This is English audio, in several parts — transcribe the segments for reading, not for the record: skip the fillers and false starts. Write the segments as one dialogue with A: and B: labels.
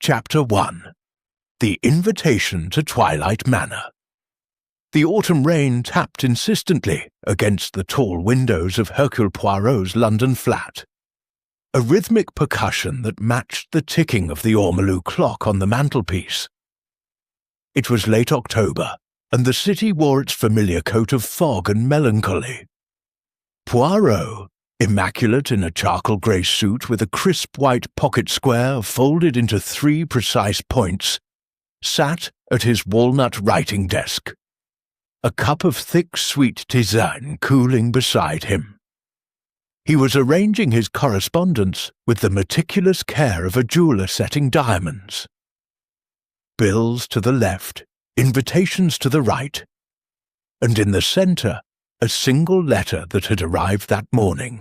A: Chapter 1. The Invitation to Twilight Manor. The autumn rain tapped insistently against the tall windows of Hercule Poirot's London flat, a rhythmic percussion that matched the ticking of the ormolu clock on the mantelpiece. It was late October, and the city wore its familiar coat of fog and melancholy. Poirot, immaculate in a charcoal-grey suit with a crisp white pocket square folded into 3 precise points, sat at his walnut writing desk, a cup of thick sweet tisane cooling beside him. He was arranging his correspondence with the meticulous care of a jeweller setting diamonds. Bills to the left, invitations to the right, and in the centre a single letter that had arrived that morning,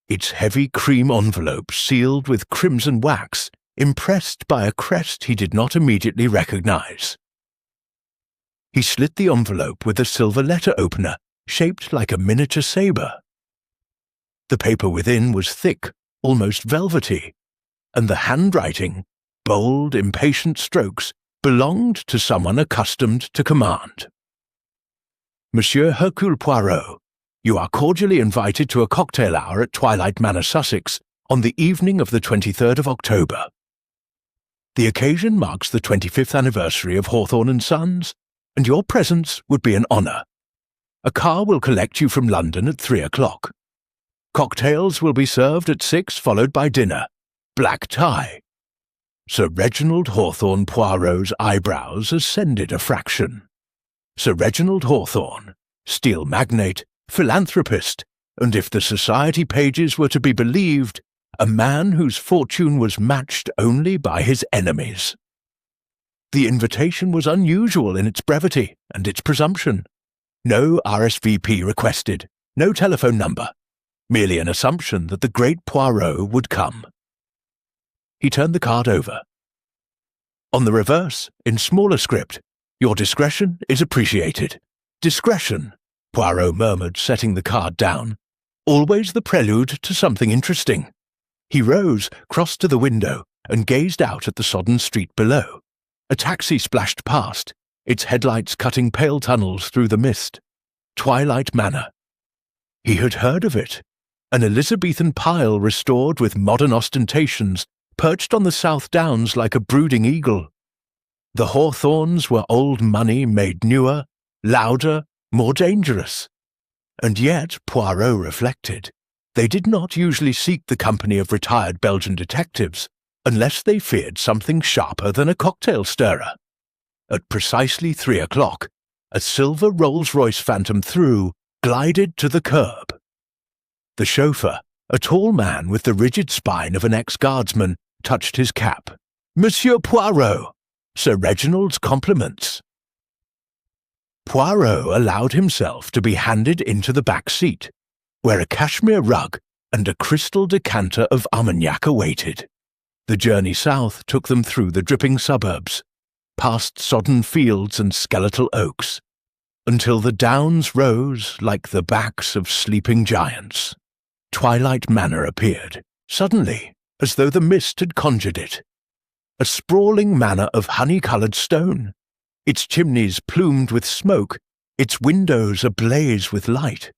A: its heavy cream envelope sealed with crimson wax, impressed by a crest he did not immediately recognize. He slit the envelope with a silver letter opener shaped like a miniature sabre. The paper within was thick, almost velvety, and the handwriting, bold, impatient strokes, belonged to someone accustomed to command. Monsieur Hercule Poirot, you are cordially invited to a cocktail hour at Twilight Manor, Sussex, on the evening of the 23rd of October. The occasion marks the 25th anniversary of Hawthorne & Sons, and your presence would be an honour. A car will collect you from London at 3 o'clock. Cocktails will be served at 6, followed by dinner. Black tie. Sir Reginald Hawthorne Poirot's eyebrows ascended a fraction. Sir Reginald Hawthorne, steel magnate, philanthropist, and if the society pages were to be believed, a man whose fortune was matched only by his enemies. The invitation was unusual in its brevity and its presumption. No RSVP requested, no telephone number, merely an assumption that the great Poirot would come. He turned the card over. On the reverse, in smaller script, your discretion is appreciated. Discretion, Poirot murmured, setting the card down. Always the prelude to something interesting. He rose, crossed to the window, and gazed out at the sodden street below. A taxi splashed past, its headlights cutting pale tunnels through the mist. Twilight Manor. He had heard of it. An Elizabethan pile restored with modern ostentations, perched on the South Downs like a brooding eagle. The Hawthorns were old money made newer, louder, more dangerous. And yet, Poirot reflected, they did not usually seek the company of retired Belgian detectives unless they feared something sharper than a cocktail stirrer. At precisely 3 o'clock, a silver Rolls-Royce Phantom through glided to the curb. The chauffeur, a tall man with the rigid spine of an ex-guardsman, touched his cap. Monsieur Poirot, Sir Reginald's compliments. Poirot allowed himself to be handed into the back seat, where a cashmere rug and a crystal decanter of Armagnac awaited. The journey south took them through the dripping suburbs, past sodden fields and skeletal oaks, until the downs rose like the backs of sleeping giants. Twilight Manor appeared, suddenly, as though the mist had conjured it. A sprawling manor of honey-coloured stone, its chimneys plumed with smoke, its windows ablaze with light.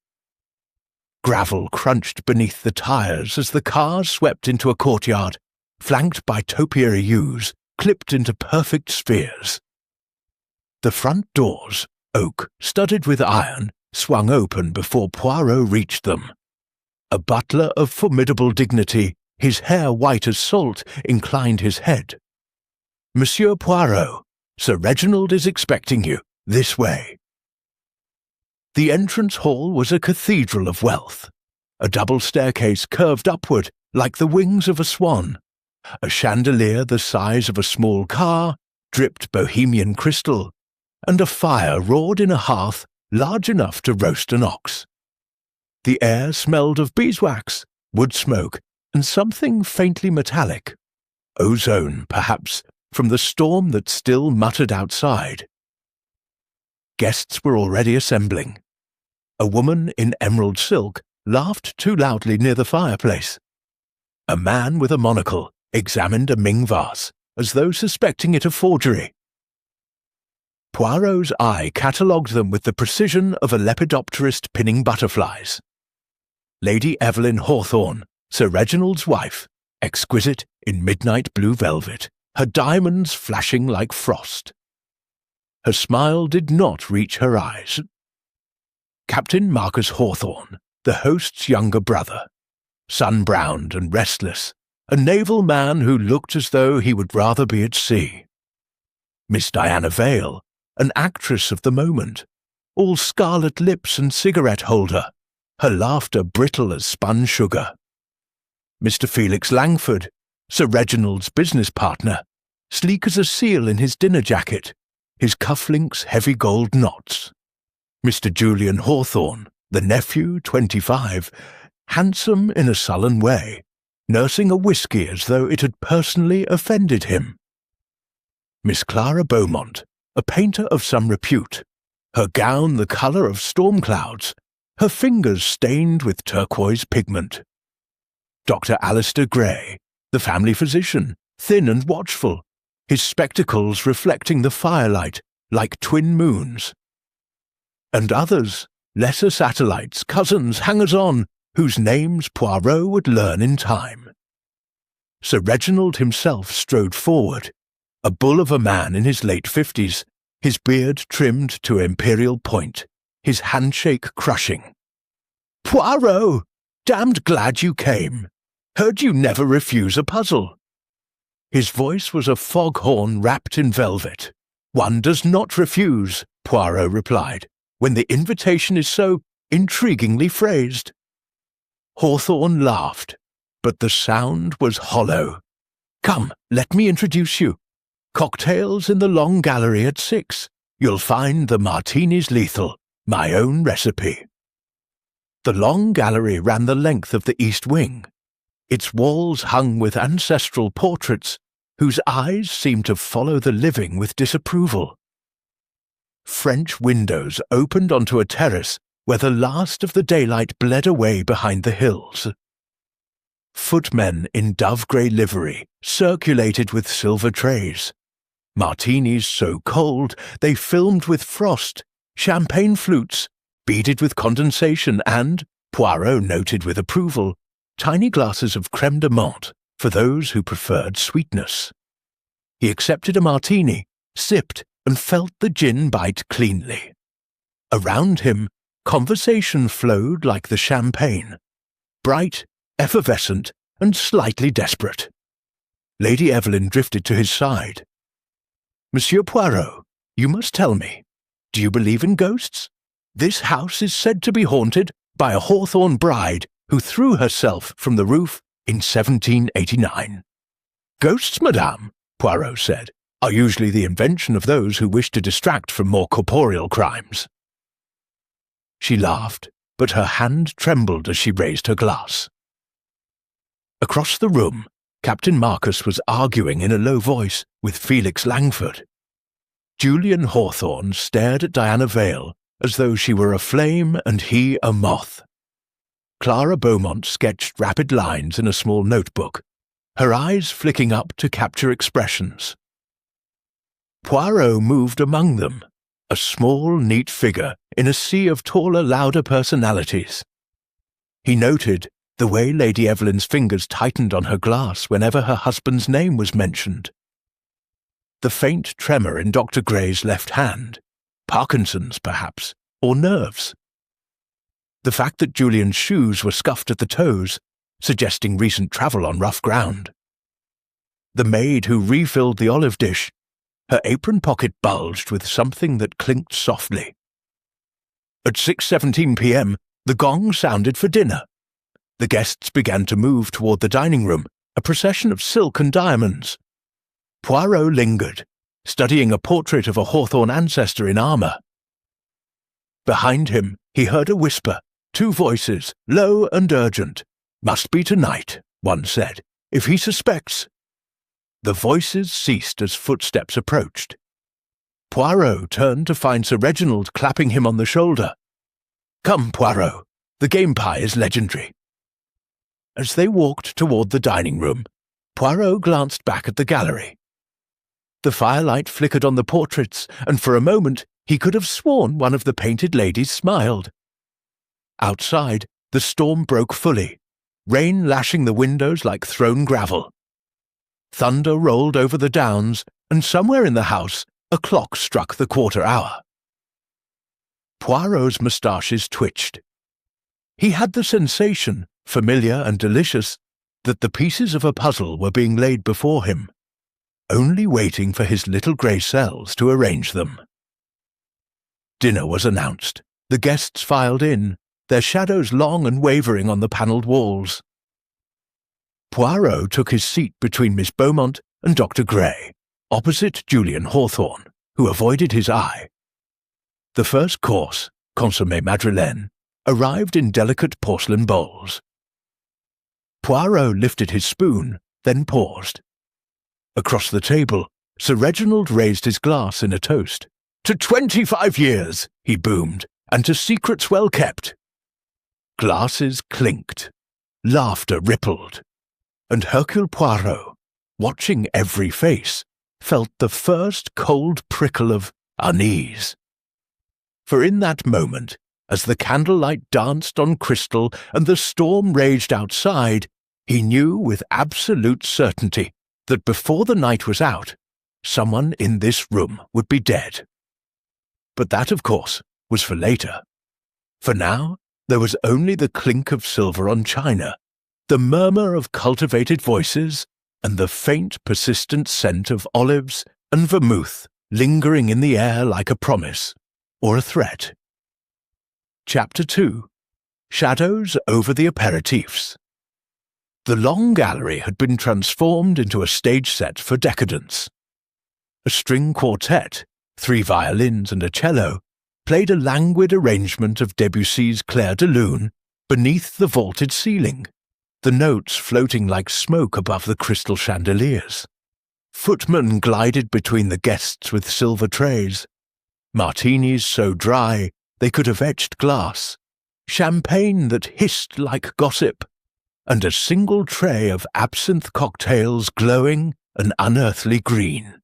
A: Gravel crunched beneath the tyres as the cars swept into a courtyard, flanked by topiary yews, clipped into perfect spheres. The front doors, oak, studded with iron, swung open before Poirot reached them. A butler of formidable dignity, his hair white as salt, inclined his head. Monsieur Poirot, Sir Reginald is expecting you, this way. The entrance hall was a cathedral of wealth. A double staircase curved upward like the wings of a swan. A chandelier the size of a small car dripped Bohemian crystal, and a fire roared in a hearth large enough to roast an ox. The air smelled of beeswax, wood smoke, and something faintly metallic. Ozone, perhaps, from the storm that still muttered outside. Guests were already assembling. A woman in emerald silk laughed too loudly near the fireplace. A man with a monocle examined a Ming vase, as though suspecting it a forgery. Poirot's eye catalogued them with the precision of a lepidopterist pinning butterflies. Lady Evelyn Hawthorne, Sir Reginald's wife, exquisite in midnight blue velvet, her diamonds flashing like frost. Her smile did not reach her eyes. Captain Marcus Hawthorne, the host's younger brother, sun-browned and restless, a naval man who looked as though he would rather be at sea. Miss Diana Vale, an actress of the moment, all scarlet lips and cigarette holder, her laughter brittle as spun sugar. Mr. Felix Langford, Sir Reginald's business partner, sleek as a seal in his dinner jacket, his cufflinks heavy gold knots. Mr. Julian Hawthorne, the nephew, 25, handsome in a sullen way, nursing a whisky as though it had personally offended him. Miss Clara Beaumont, a painter of some repute, her gown the colour of storm clouds, her fingers stained with turquoise pigment. Dr. Alistair Gray, the family physician, thin and watchful, his spectacles reflecting the firelight like twin moons. And others, lesser satellites, cousins, hangers-on, whose names Poirot would learn in time. Sir Reginald himself strode forward, a bull of a man in his late 50s, his beard trimmed to imperial point, his handshake crushing. "Poirot! Damned glad you came. Heard you never refuse a puzzle." His voice was a foghorn wrapped in velvet. "One does not refuse," Poirot replied, "when the invitation is so intriguingly phrased." Hawthorne laughed, but the sound was hollow. "Come, let me introduce you. Cocktails in the long gallery at 6. You'll find the martinis lethal, my own recipe." The long gallery ran the length of the east wing, its walls hung with ancestral portraits whose eyes seemed to follow the living with disapproval. French windows opened onto a terrace where the last of the daylight bled away behind the hills. Footmen in dove-grey livery circulated with silver trays. Martinis so cold they filmed with frost, champagne flutes beaded with condensation and, Poirot noted with approval, tiny glasses of crème de menthe for those who preferred sweetness. He accepted a martini, sipped, and felt the gin bite cleanly. Around him, conversation flowed like the champagne, bright, effervescent, and slightly desperate. Lady Evelyn drifted to his side. "Monsieur Poirot, you must tell me, do you believe in ghosts? This house is said to be haunted by a Hawthorne bride who threw herself from the roof in 1789. "Ghosts, madame," Poirot said, "are usually the invention of those who wish to distract from more corporeal crimes." She laughed, but her hand trembled as she raised her glass. Across the room, Captain Marcus was arguing in a low voice with Felix Langford. Julian Hawthorne stared at Diana Vale as though she were a flame and he a moth. Clara Beaumont sketched rapid lines in a small notebook, her eyes flicking up to capture expressions. Poirot moved among them, a small, neat figure in a sea of taller, louder personalities. He noted the way Lady Evelyn's fingers tightened on her glass whenever her husband's name was mentioned. The faint tremor in Dr. Gray's left hand, Parkinson's perhaps, or nerves. The fact that Julian's shoes were scuffed at the toes, suggesting recent travel on rough ground. The maid who refilled the olive dish, her apron pocket bulged with something that clinked softly. At 6:17 p.m., the gong sounded for dinner. The guests began to move toward the dining room, a procession of silk and diamonds. Poirot lingered, studying a portrait of a Hawthorne ancestor in armour. Behind him, he heard a whisper, two voices, low and urgent. "Must be tonight," one said, "if he suspects." The voices ceased as footsteps approached. Poirot turned to find Sir Reginald clapping him on the shoulder. "Come, Poirot, the game pie is legendary." As they walked toward the dining room, Poirot glanced back at the gallery. The firelight flickered on the portraits, and for a moment he could have sworn one of the painted ladies smiled. Outside, the storm broke fully, rain lashing the windows like thrown gravel. Thunder rolled over the downs, and somewhere in the house a clock struck the quarter hour. Poirot's moustaches twitched. He had the sensation, familiar and delicious, that the pieces of a puzzle were being laid before him, only waiting for his little grey cells to arrange them. Dinner was announced. The guests filed in, their shadows long and wavering on the panelled walls. Poirot took his seat between Miss Beaumont and Dr. Gray, opposite Julian Hawthorne, who avoided his eye. The first course, consommé madrilène, arrived in delicate porcelain bowls. Poirot lifted his spoon, then paused. Across the table, Sir Reginald raised his glass in a toast. "To 25 years," he boomed, "and to secrets well kept." Glasses clinked, laughter rippled, and Hercule Poirot, watching every face, felt the first cold prickle of unease. For in that moment, as the candlelight danced on crystal and the storm raged outside, he knew with absolute certainty that before the night was out, someone in this room would be dead. But that, of course, was for later. For now, there was only the clink of silver on china, the murmur of cultivated voices, and the faint, persistent scent of olives and vermouth lingering in the air like a promise or a threat. Chapter 2. Shadows over the Aperitifs. The long gallery had been transformed into a stage set for decadence. A string quartet, 3 violins and a cello, played a languid arrangement of Debussy's Clair de Lune beneath the vaulted ceiling, the notes floating like smoke above the crystal chandeliers. Footmen glided between the guests with silver trays, martinis so dry they could have etched glass, champagne that hissed like gossip, and a single tray of absinthe cocktails glowing an unearthly green.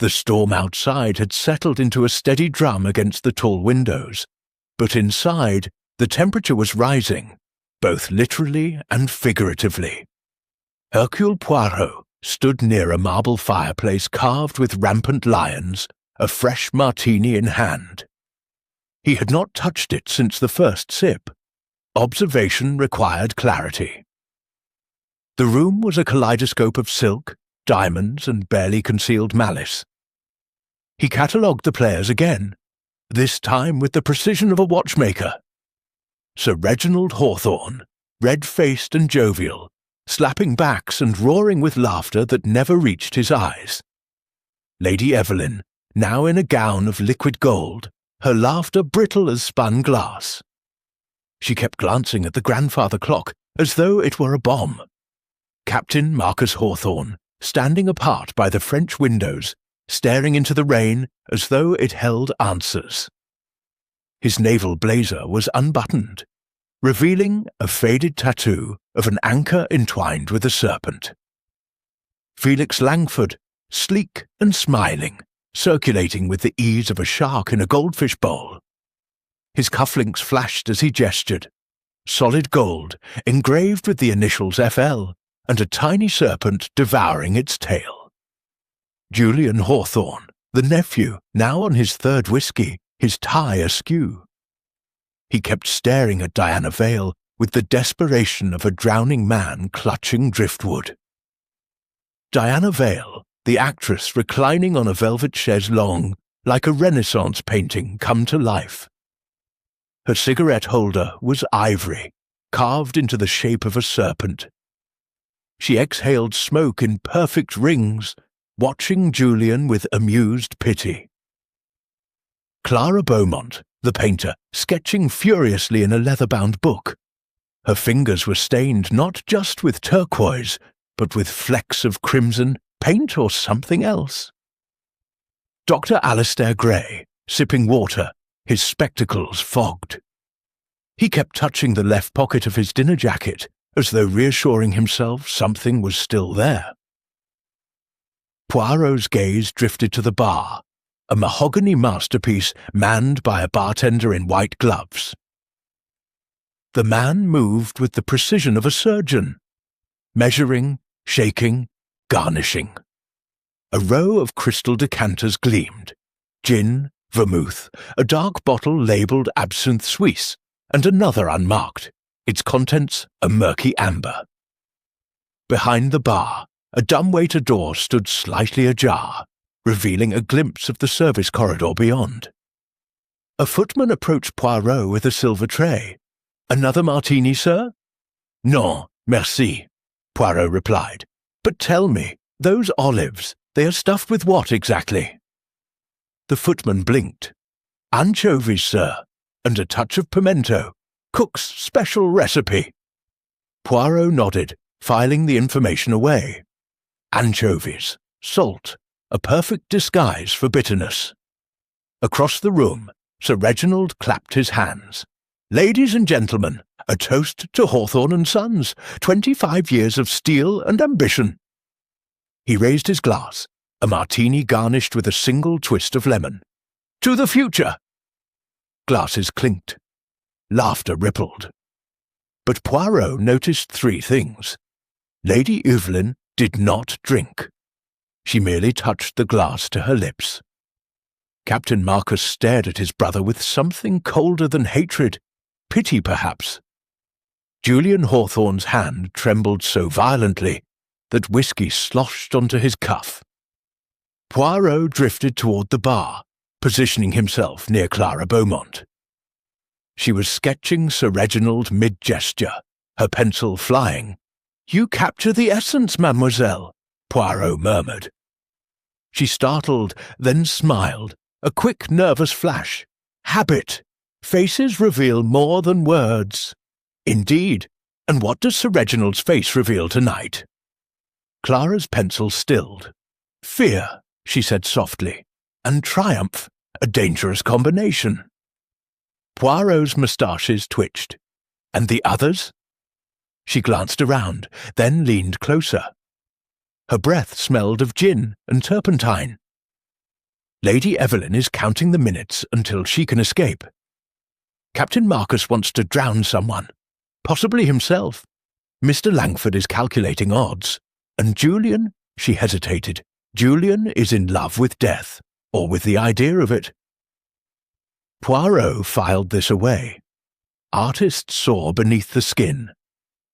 A: The storm outside had settled into a steady drum against the tall windows, but inside the temperature was rising, both literally and figuratively. Hercule Poirot stood near a marble fireplace carved with rampant lions, a fresh martini in hand. He had not touched it since the first sip. Observation required clarity. The room was a kaleidoscope of silk, diamonds, and barely concealed malice. He catalogued the players again, this time with the precision of a watchmaker. Sir Reginald Hawthorne, red-faced and jovial, slapping backs and roaring with laughter that never reached his eyes. Lady Evelyn, now in a gown of liquid gold, her laughter brittle as spun glass. She kept glancing at the grandfather clock as though it were a bomb. Captain Marcus Hawthorne, standing apart by the French windows, staring into the rain as though it held answers. His naval blazer was unbuttoned, revealing a faded tattoo of an anchor entwined with a serpent. Felix Langford, sleek and smiling, circulating with the ease of a shark in a goldfish bowl. His cufflinks flashed as he gestured, solid gold, engraved with the initials FL, and a tiny serpent devouring its tail. Julian Hawthorne, the nephew, now on his third whisky, his tie askew. He kept staring at Diana Vale with the desperation of a drowning man clutching driftwood. Diana Vale, the actress reclining on a velvet chaise longue, like a Renaissance painting come to life. Her cigarette holder was ivory, carved into the shape of a serpent. She exhaled smoke in perfect rings, watching Julian with amused pity. Clara Beaumont, the painter, sketching furiously in a leather-bound book. Her fingers were stained not just with turquoise, but with flecks of crimson, paint or something else. Dr. Alistair Gray, sipping water, his spectacles fogged. He kept touching the left pocket of his dinner jacket, as though reassuring himself something was still there. Poirot's gaze drifted to the bar, a mahogany masterpiece manned by a bartender in white gloves. The man moved with the precision of a surgeon, measuring, shaking, garnishing. A row of crystal decanters gleamed: gin, vermouth, a dark bottle labelled Absinthe Suisse, and another unmarked, its contents a murky amber. Behind the bar, a dumbwaiter door stood slightly ajar, revealing a glimpse of the service corridor beyond. A footman approached Poirot with a silver tray. "Another martini, sir?" "Non, merci," Poirot replied. "But tell me, those olives, they are stuffed with what exactly?" The footman blinked. "Anchovies, sir, and a touch of pimento. Cook's special recipe." Poirot nodded, filing the information away. Anchovies, salt, a perfect disguise for bitterness. Across the room, Sir Reginald clapped his hands. "Ladies and gentlemen, a toast to Hawthorne and Sons, 25 years of steel and ambition." He raised his glass, a martini garnished with a single twist of lemon. "To the future!" Glasses clinked. Laughter rippled. But Poirot noticed three things. Lady Evelyn did not drink. She merely touched the glass to her lips. Captain Marcus stared at his brother with something colder than hatred, pity perhaps. Julian Hawthorne's hand trembled so violently that whisky sloshed onto his cuff. Poirot drifted toward the bar, positioning himself near Clara Beaumont. She was sketching Sir Reginald mid-gesture, her pencil flying. "You capture the essence, mademoiselle," Poirot murmured. She startled, then smiled, a quick, nervous flash. "Habit. Faces reveal more than words." "Indeed. And what does Sir Reginald's face reveal tonight?" Clara's pencil stilled. "Fear," she said softly, "and triumph, a dangerous combination." Poirot's moustaches twitched. "And the others?" She glanced around, then leaned closer. Her breath smelled of gin and turpentine. "Lady Evelyn is counting the minutes until she can escape. Captain Marcus wants to drown someone, possibly himself. Mr. Langford is calculating odds, and Julian," she hesitated, "Julian is in love with death, or with the idea of it." Poirot filed this away. Artists saw beneath the skin.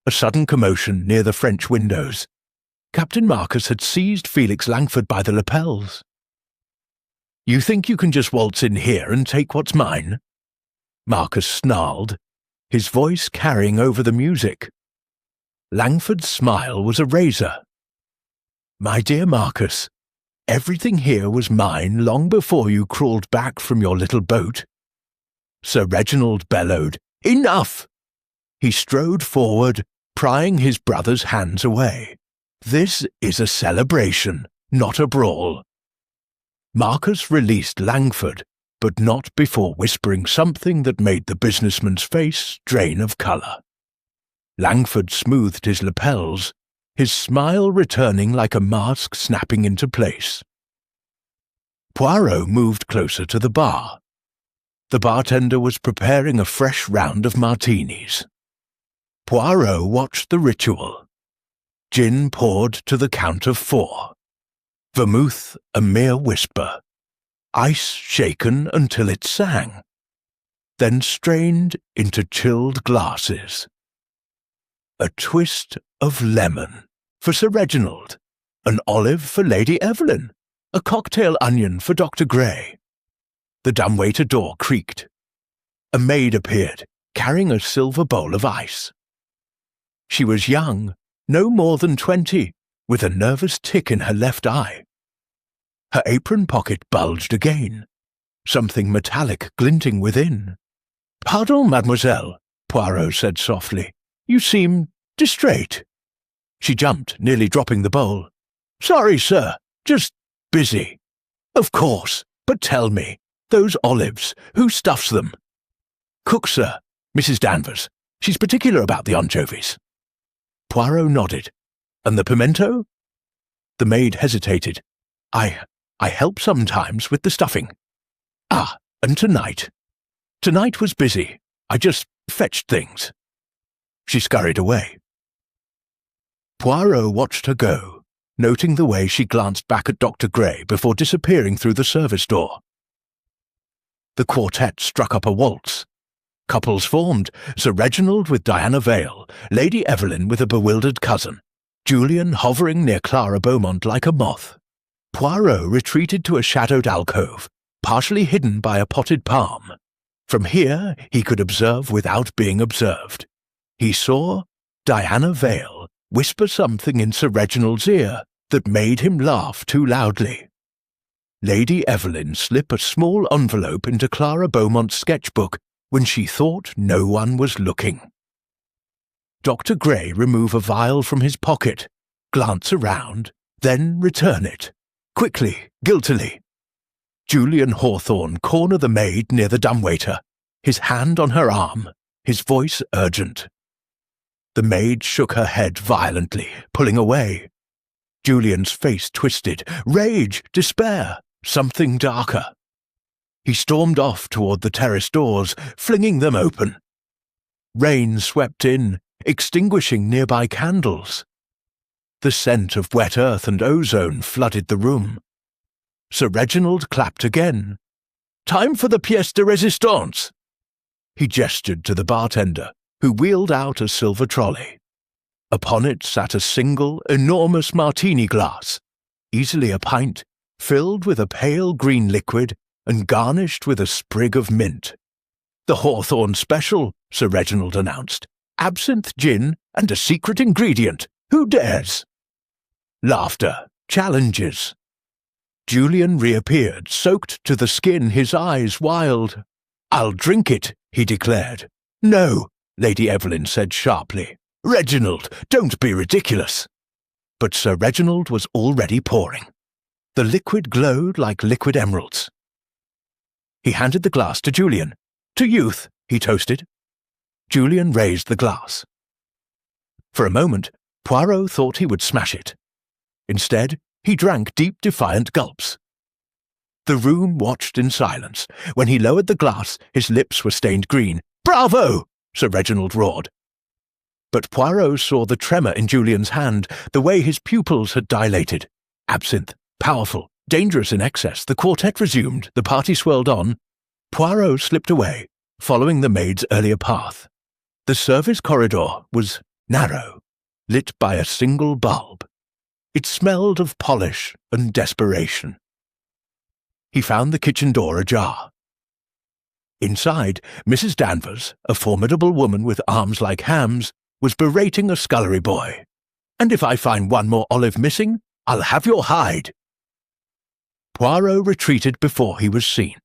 A: A sudden commotion near the French windows. Captain Marcus had seized Felix Langford by the lapels. "You think you can just waltz in here and take what's mine?" Marcus snarled, his voice carrying over the music. Langford's smile was a razor. "My dear Marcus, everything here was mine long before you crawled back from your little boat." Sir Reginald bellowed, "Enough!" He strode forward, prying his brother's hands away. "This is a celebration, not a brawl." Marcus released Langford, but not before whispering something that made the businessman's face drain of colour. Langford smoothed his lapels, his smile returning like a mask snapping into place. Poirot moved closer to the bar. The bartender was preparing a fresh round of martinis. Poirot watched the ritual. Gin poured to the count of 4. Vermouth a mere whisper. Ice shaken until it sang. Then strained into chilled glasses. A twist of lemon for Sir Reginald, an olive for Lady Evelyn, a cocktail onion for Dr. Gray. The dumbwaiter door creaked. A maid appeared, carrying a silver bowl of ice. She was young, no more than 20, with a nervous tick in her left eye. Her apron pocket bulged again, something metallic glinting within. "Pardon, mademoiselle," Poirot said softly. "You seem distrait." She jumped, nearly dropping the bowl. "Sorry, sir, just busy." "Of course, but tell me, those olives, who stuffs them?" "Cook, sir, Mrs. Danvers. She's particular about the anchovies." Poirot nodded. "And the pimento?" The maid hesitated, I help sometimes with the stuffing. Ah, and tonight. Tonight was busy. I just fetched things." She scurried away. Poirot watched her go, noting the way she glanced back at Dr. Gray before disappearing through the service door. The quartet struck up a waltz. Couples formed, Sir Reginald with Diana Vale, Lady Evelyn with a bewildered cousin, Julian hovering near Clara Beaumont like a moth. Poirot retreated to a shadowed alcove, partially hidden by a potted palm. From here he could observe without being observed. He saw Diana Vale whisper something in Sir Reginald's ear that made him laugh too loudly. Lady Evelyn slip a small envelope into Clara Beaumont's sketchbook when she thought no one was looking. Dr. Gray remove a vial from his pocket, glance around, then return it, quickly, guiltily. Julian Hawthorne corner the maid near the dumbwaiter, his hand on her arm, his voice urgent. The maid shook her head violently, pulling away. Julian's face twisted, rage, despair, something darker. He stormed off toward the terrace doors, flinging them open. Rain swept in, extinguishing nearby candles. The scent of wet earth and ozone flooded the room. Sir Reginald clapped again. "Time for the pièce de résistance." He gestured to the bartender, who wheeled out a silver trolley. Upon it sat a single, enormous martini glass, easily a pint, filled with a pale green liquid and garnished with a sprig of mint. "The Hawthorne Special," Sir Reginald announced. "Absinthe, gin, and a secret ingredient. Who dares?" Laughter, challenges. Julian reappeared, soaked to the skin, his eyes wild. "I'll drink it," he declared. "No," Lady Evelyn said sharply. "Reginald, don't be ridiculous." But Sir Reginald was already pouring. The liquid glowed like liquid emeralds. He handed the glass to Julian. "To youth," he toasted. Julian raised the glass. For a moment, Poirot thought he would smash it. Instead, he drank deep, defiant gulps. The room watched in silence. When he lowered the glass, his lips were stained green. "Bravo!" Sir Reginald roared. But Poirot saw the tremor in Julian's hand, the way his pupils had dilated. Absinthe, powerful, dangerous in excess, the quartet resumed, the party swirled on. Poirot slipped away, following the maid's earlier path. The service corridor was narrow, lit by a single bulb. It smelled of polish and desperation. He found the kitchen door ajar. Inside, Mrs. Danvers, a formidable woman with arms like hams, was berating a scullery boy. "And if I find one more olive missing, I'll have your hide." Poirot retreated before he was seen.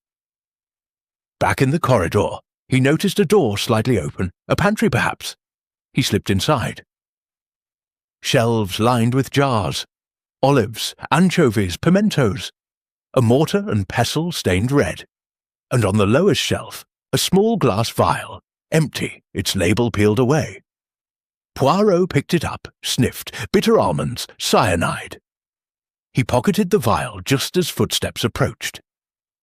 A: Back in the corridor, he noticed a door slightly open, a pantry perhaps. He slipped inside. Shelves lined with jars, olives, anchovies, pimentos, a mortar and pestle stained red, and on the lowest shelf, a small glass vial, empty, its label peeled away. Poirot picked it up, sniffed, bitter almonds, cyanide. He pocketed the vial just as footsteps approached.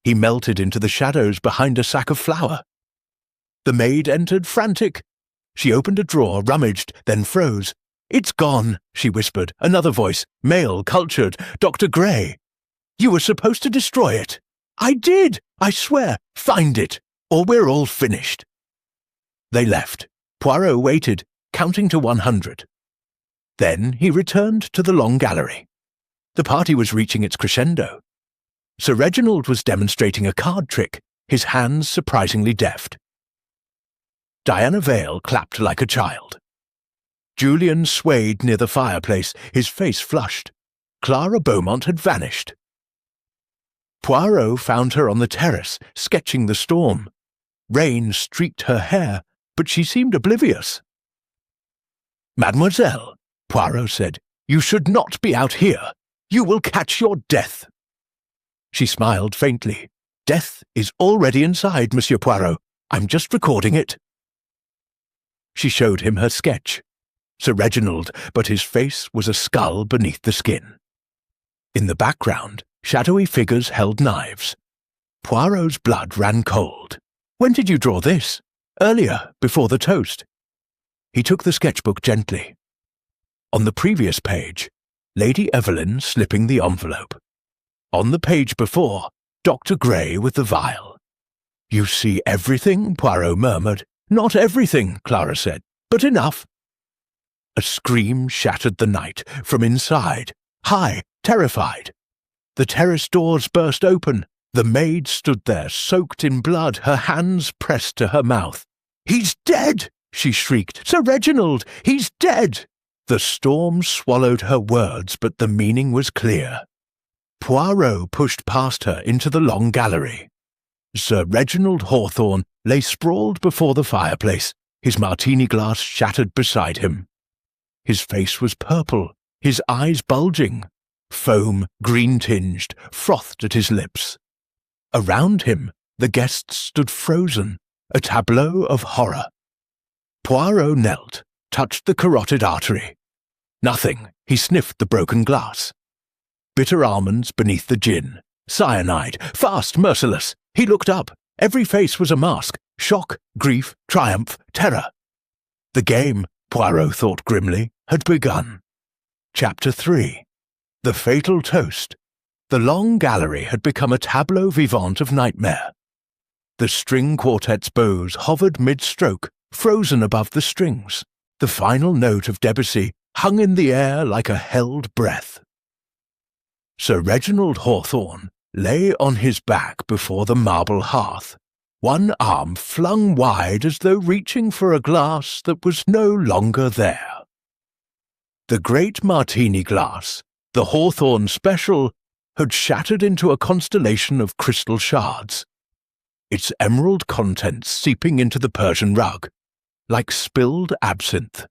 A: He melted into the shadows behind a sack of flour. The maid entered, frantic. She opened a drawer, rummaged, then froze. "It's gone," she whispered. Another voice, male, cultured, Dr. Gray. "You were supposed to destroy it." "I did, I swear. Find it, or we're all finished." They left. Poirot waited, counting to 100. Then he returned to the long gallery. The party was reaching its crescendo. Sir Reginald was demonstrating a card trick, his hands surprisingly deft. Diana Vale clapped like a child. Julian swayed near the fireplace, his face flushed. Clara Beaumont had vanished. Poirot found her on the terrace, sketching the storm. Rain streaked her hair, but she seemed oblivious. "Mademoiselle," Poirot said, "you should not be out here. You will catch your death." She smiled faintly. "Death is already inside, Monsieur Poirot. I'm just recording it." She showed him her sketch. Sir Reginald, but his face was a skull beneath the skin. In the background, Shadowy figures held knives. Poirot's blood ran cold. "When did you draw this?" "Earlier, before the toast." He took the sketchbook gently. On the previous page, Lady Evelyn slipping the envelope. On the page before, Dr. Gray with the vial. "You see everything?" Poirot murmured. "Not everything," Clara said, "but enough." A scream shattered the night from inside, high, terrified. The terrace doors burst open. The maid stood there, soaked in blood, her hands pressed to her mouth. "He's dead!" she shrieked. "Sir Reginald, he's dead!" The storm swallowed her words, but the meaning was clear. Poirot pushed past her into the long gallery. Sir Reginald Hawthorne lay sprawled before the fireplace, his martini glass shattered beside him. His face was purple, his eyes bulging. Foam, green-tinged, frothed at his lips. Around him, the guests stood frozen, a tableau of horror. Poirot knelt, touched the carotid artery. Nothing. He sniffed the broken glass. Bitter almonds beneath the gin. Cyanide. Fast, merciless. He looked up. Every face was a mask. Shock, grief, triumph, terror. The game, Poirot thought grimly, had begun. Chapter 3. The Fatal Toast. The long gallery had become a tableau vivant of nightmare. The string quartet's bows hovered mid-stroke, frozen above the strings. The final note of Debussy hung in the air like a held breath. Sir Reginald Hawthorne lay on his back before the marble hearth, one arm flung wide as though reaching for a glass that was no longer there. The great martini glass, the Hawthorne Special, had shattered into a constellation of crystal shards, its emerald contents seeping into the Persian rug, like spilled absinthe.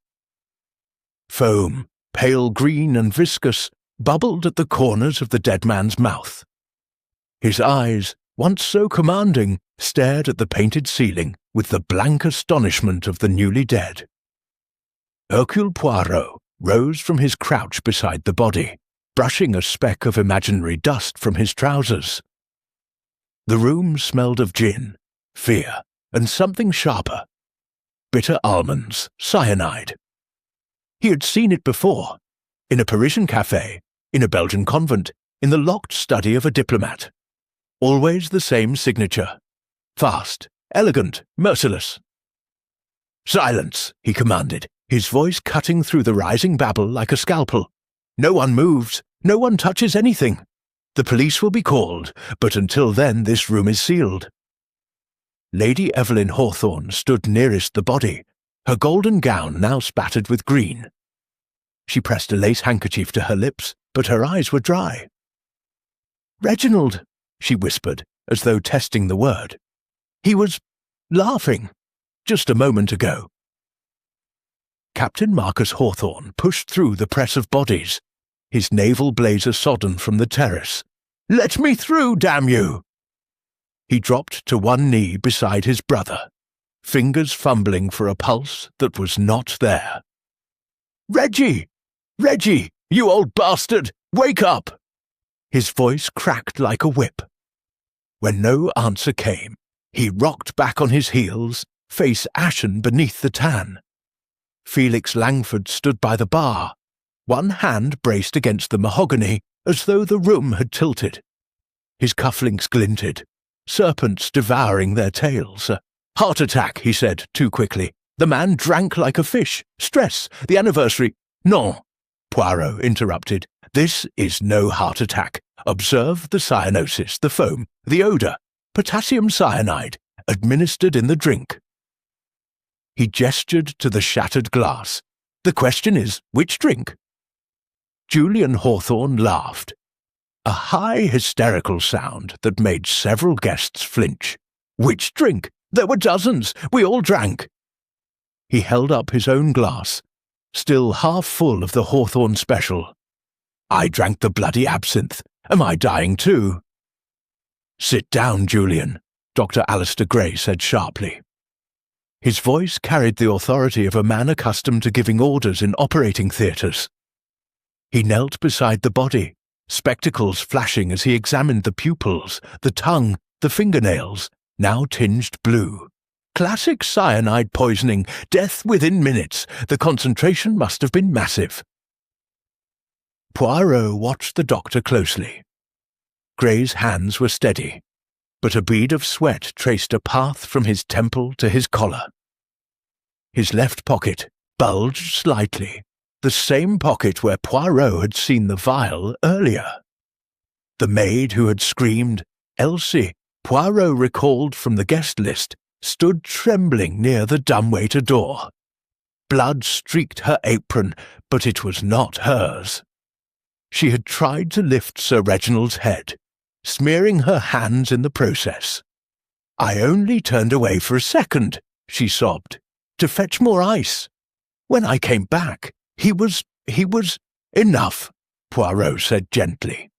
A: Foam, pale green and viscous, bubbled at the corners of the dead man's mouth. His eyes, once so commanding, stared at the painted ceiling with the blank astonishment of the newly dead. Hercule Poirot rose from his crouch beside the body, brushing a speck of imaginary dust from his trousers. The room smelled of gin, fear, and something sharper. Bitter almonds, cyanide. He had seen it before, in a Parisian café, in a Belgian convent, in the locked study of a diplomat. Always the same signature. Fast, elegant, merciless. "Silence," he commanded, his voice cutting through the rising babble like a scalpel. "No one moves. No one touches anything. The police will be called, but until then this room is sealed." Lady Evelyn Hawthorne stood nearest the body, her golden gown now spattered with green. She pressed a lace handkerchief to her lips, but her eyes were dry. "Reginald," she whispered, as though testing the word. "He was laughing just a moment ago." Captain Marcus Hawthorne pushed through the press of bodies, his naval blazer sodden from the terrace. "Let me through, damn you!" He dropped to one knee beside his brother, fingers fumbling for a pulse that was not there. "Reggie! Reggie, you old bastard! Wake up!" His voice cracked like a whip. When no answer came, he rocked back on his heels, face ashen beneath the tan. Felix Langford stood by the bar, one hand braced against the mahogany as though the room had tilted. His cufflinks glinted, serpents devouring their tails. "Heart attack," he said too quickly. "The man drank like a fish. Stress, the anniversary—" "Non," Poirot interrupted. "This is no heart attack. Observe the cyanosis, the foam, the odour. Potassium cyanide, administered in the drink." He gestured to the shattered glass. "The question is, which drink?" Julian Hawthorne laughed. A high, hysterical sound that made several guests flinch. "Which drink? There were dozens. We all drank." He held up his own glass, still half full of the Hawthorne Special. "I drank the bloody absinthe. Am I dying too?" "Sit down, Julian," Dr. Alistair Gray said sharply. His voice carried the authority of a man accustomed to giving orders in operating theatres. He knelt beside the body, spectacles flashing as he examined the pupils, the tongue, the fingernails, now tinged blue. Classic cyanide poisoning, death within minutes. The concentration must have been massive. Poirot watched the doctor closely. Gray's hands were steady, but a bead of sweat traced a path from his temple to his collar. His left pocket bulged slightly, the same pocket where Poirot had seen the vial earlier. The maid who had screamed, "Elsie," Poirot recalled from the guest list, stood trembling near the dumbwaiter door. Blood streaked her apron, but it was not hers. She had tried to lift Sir Reginald's head, smearing her hands in the process. "I only turned away for a second," she sobbed, "to fetch more ice. When I came back, he was... Enough," Poirot said gently.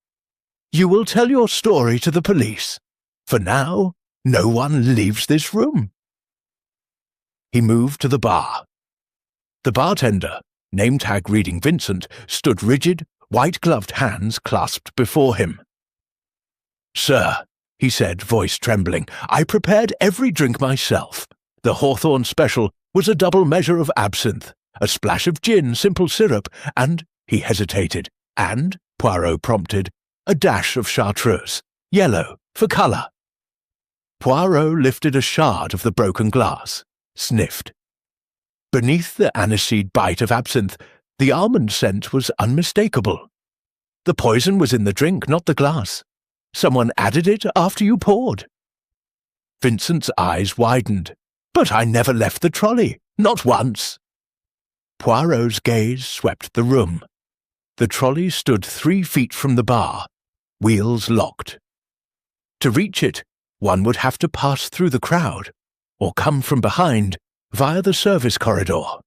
A: "You will tell your story to the police. For now, no one leaves this room." He moved to the bar. The bartender, name-tag reading Vincent, stood rigid, white-gloved hands clasped before him. "Sir," he said, voice trembling, "I prepared every drink myself. The Hawthorne special was a double measure of absinthe, a splash of gin, simple syrup, and," he hesitated, "and," Poirot prompted, "a dash of chartreuse, yellow, for colour." Poirot lifted a shard of the broken glass, sniffed. Beneath the aniseed bite of absinthe, the almond scent was unmistakable. The poison was in the drink, not the glass. Someone added it after you poured. Vincent's eyes widened. "But I never left the trolley, not once." Poirot's gaze swept the room. The trolley stood 3 feet from the bar, wheels locked. To reach it, one would have to pass through the crowd, or come from behind, via the service corridor.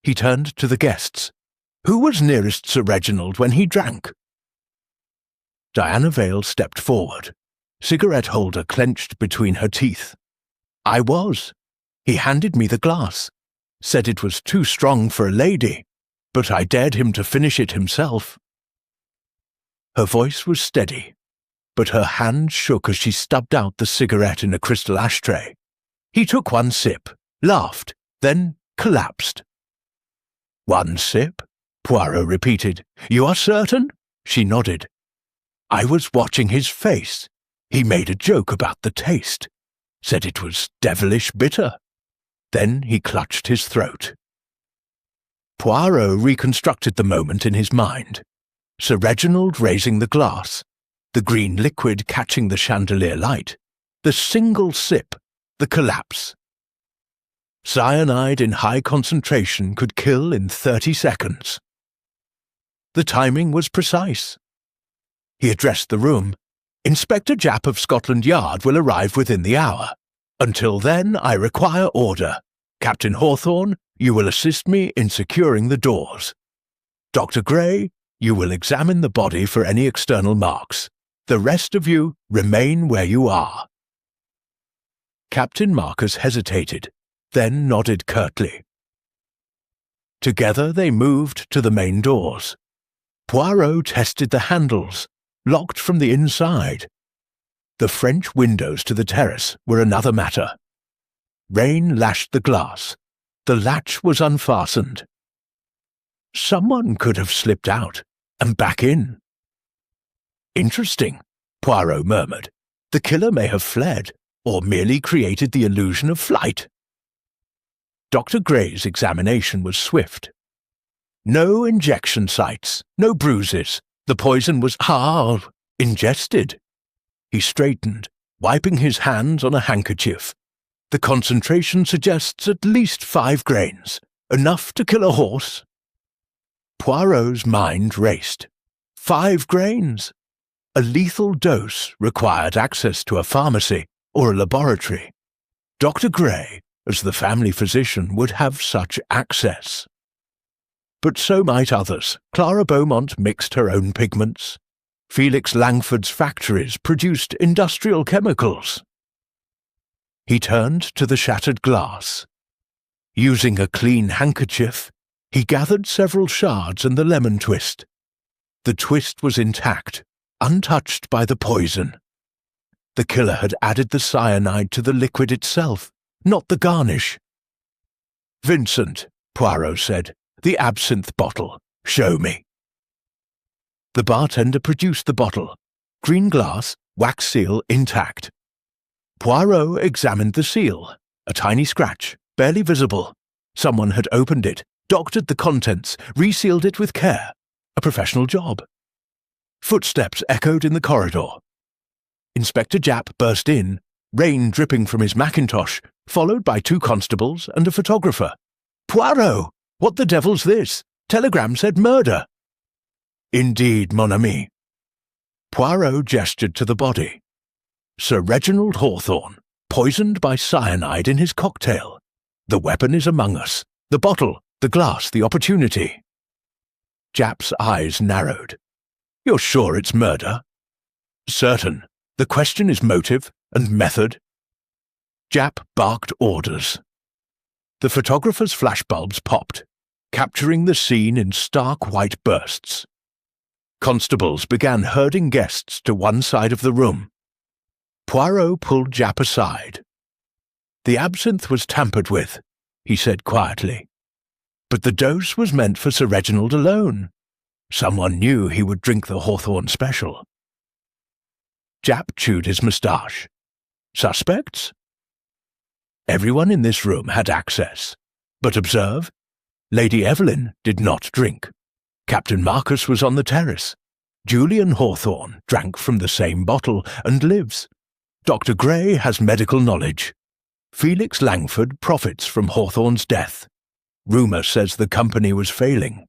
A: He turned to the guests. Who was nearest Sir Reginald when he drank? Diana Vale stepped forward, cigarette holder clenched between her teeth. "I was. He handed me the glass, said it was too strong for a lady, but I dared him to finish it himself." Her voice was steady, but her hand shook as she stubbed out the cigarette in a crystal ashtray. He took one sip, laughed, then collapsed. "One sip?" Poirot repeated. "You are certain?" She nodded. "I was watching his face. He made a joke about the taste, said it was devilish bitter. Then he clutched his throat." Poirot reconstructed the moment in his mind. Sir Reginald raising the glass, the green liquid catching the chandelier light, the single sip, the collapse. Cyanide in high concentration could kill in 30 seconds. The timing was precise. He addressed the room. "Inspector Japp of Scotland Yard will arrive within the hour. Until then, I require order. Captain Hawthorne, you will assist me in securing the doors. Dr. Gray, you will examine the body for any external marks. The rest of you remain where you are." Captain Marcus hesitated, then nodded curtly. Together they moved to the main doors. Poirot tested the handles, locked from the inside. The French windows to the terrace were another matter. Rain lashed the glass. The latch was unfastened. Someone could have slipped out and back in. "Interesting," Poirot murmured. "The killer may have fled, or merely created the illusion of flight." Dr. Gray's examination was swift. No injection sites, no bruises. The poison was ingested. He straightened, wiping his hands on a handkerchief. "The concentration suggests at least 5 grains, enough to kill a horse." Poirot's mind raced. 5 grains? A lethal dose required access to a pharmacy or a laboratory. Dr. Gray, as the family physician, would have such access. But so might others. Clara Beaumont mixed her own pigments. Felix Langford's factories produced industrial chemicals. He turned to the shattered glass. Using a clean handkerchief, he gathered several shards and the lemon twist. The twist was intact, untouched by the poison. The killer had added the cyanide to the liquid itself, not the garnish. "Vincent," Poirot said, "the absinthe bottle. Show me." The bartender produced the bottle. Green glass, wax seal intact. Poirot examined the seal. A tiny scratch, barely visible. Someone had opened it, doctored the contents, resealed it with care. A professional job. Footsteps echoed in the corridor. Inspector Japp burst in, rain dripping from his mackintosh, followed by 2 constables and a photographer. "Poirot! What the devil's this? Telegram said murder." "Indeed, mon ami." Poirot gestured to the body. "Sir Reginald Hawthorne, poisoned by cyanide in his cocktail. The weapon is among us. The bottle, the glass, the opportunity." Japp's eyes narrowed. "You're sure it's murder?" "Certain. The question is motive and method." Japp barked orders. The photographer's flashbulbs popped, capturing the scene in stark white bursts. Constables began herding guests to one side of the room. Poirot pulled Japp aside. "The absinthe was tampered with," he said quietly. "But the dose was meant for Sir Reginald alone. Someone knew he would drink the Hawthorne special." Japp chewed his moustache. "Suspects?" Everyone in this room had access. But observe, Lady Evelyn did not drink. Captain Marcus was on the terrace. Julian Hawthorne drank from the same bottle and lives. Dr. Gray has medical knowledge. Felix Langford profits from Hawthorne's death. Rumour says the company was failing.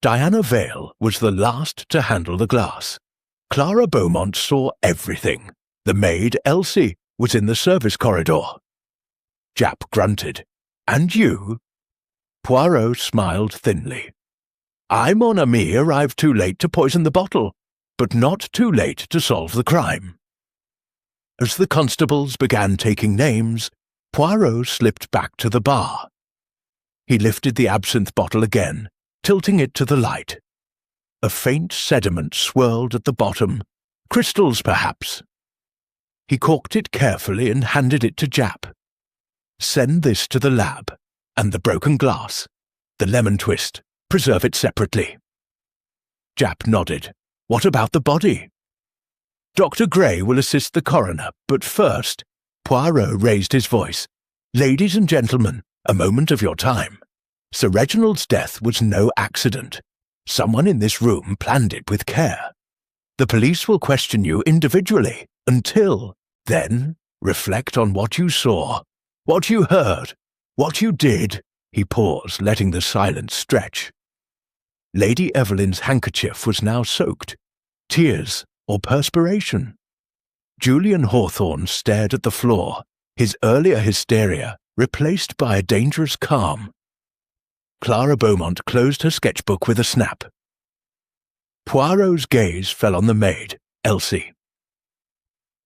A: Diana Vale was the last to handle the glass. Clara Beaumont saw everything. The maid, Elsie, was in the service corridor. Japp grunted. "And you?" Poirot smiled thinly. "I, mon ami, arrived too late to poison the bottle, but not too late to solve the crime." As the constables began taking names, Poirot slipped back to the bar. He lifted the absinthe bottle again, tilting it to the light. A faint sediment swirled at the bottom, crystals perhaps. He corked it carefully and handed it to Japp. "Send this to the lab, and the broken glass, the lemon twist, preserve it separately." Japp nodded. "What about the body?" "Dr. Gray will assist the coroner, but first," Poirot raised his voice, "ladies and gentlemen, a moment of your time. Sir Reginald's death was no accident. Someone in this room planned it with care. The police will question you individually until, then, reflect on what you saw, what you heard, what you did." He paused, letting the silence stretch. Lady Evelyn's handkerchief was now soaked. Tears or perspiration? Julian Hawthorne stared at the floor, his earlier hysteria replaced by a dangerous calm. Clara Beaumont closed her sketchbook with a snap. Poirot's gaze fell on the maid, Elsie.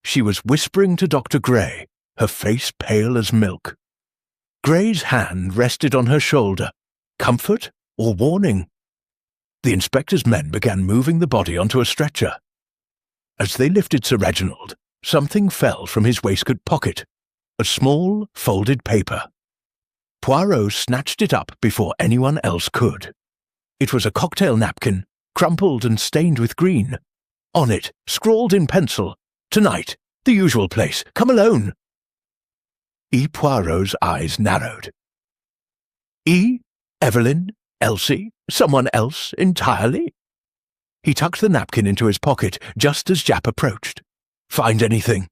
A: She was whispering to Dr. Gray, her face pale as milk. Gray's hand rested on her shoulder. Comfort or warning? The inspector's men began moving the body onto a stretcher. As they lifted Sir Reginald, something fell from his waistcoat pocket, a small, folded paper. Poirot snatched it up before anyone else could. It was a cocktail napkin, crumpled and stained with green. On it, scrawled in pencil, "Tonight, the usual place, come alone." E. Poirot's eyes narrowed. "E? Evelyn? Elsie? Someone else entirely?" He tucked the napkin into his pocket just as Japp approached. "Find anything?"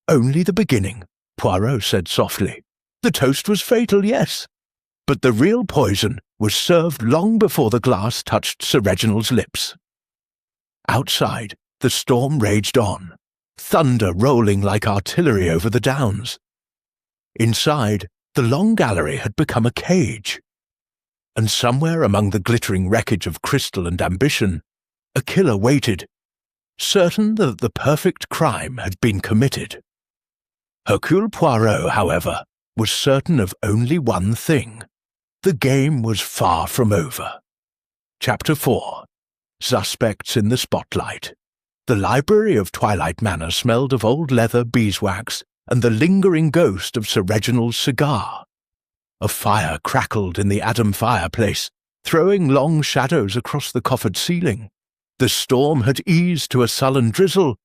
A: "Only the beginning," Poirot said softly. "The toast was fatal, yes. But the real poison was served long before the glass touched Sir Reginald's lips." Outside, the storm raged on, thunder rolling like artillery over the downs. Inside, the long gallery had become a cage. And somewhere among the glittering wreckage of crystal and ambition, a killer waited, certain that the perfect crime had been committed. Hercule Poirot, however, was certain of only one thing. The game was far from over. Chapter 4. Suspects in the spotlight. The library of Twilight Manor smelled of old leather, beeswax, and the lingering ghost of Sir Reginald's cigar. A fire crackled in the Adam fireplace, throwing long shadows across the coffered ceiling. The storm had eased to a sullen drizzle,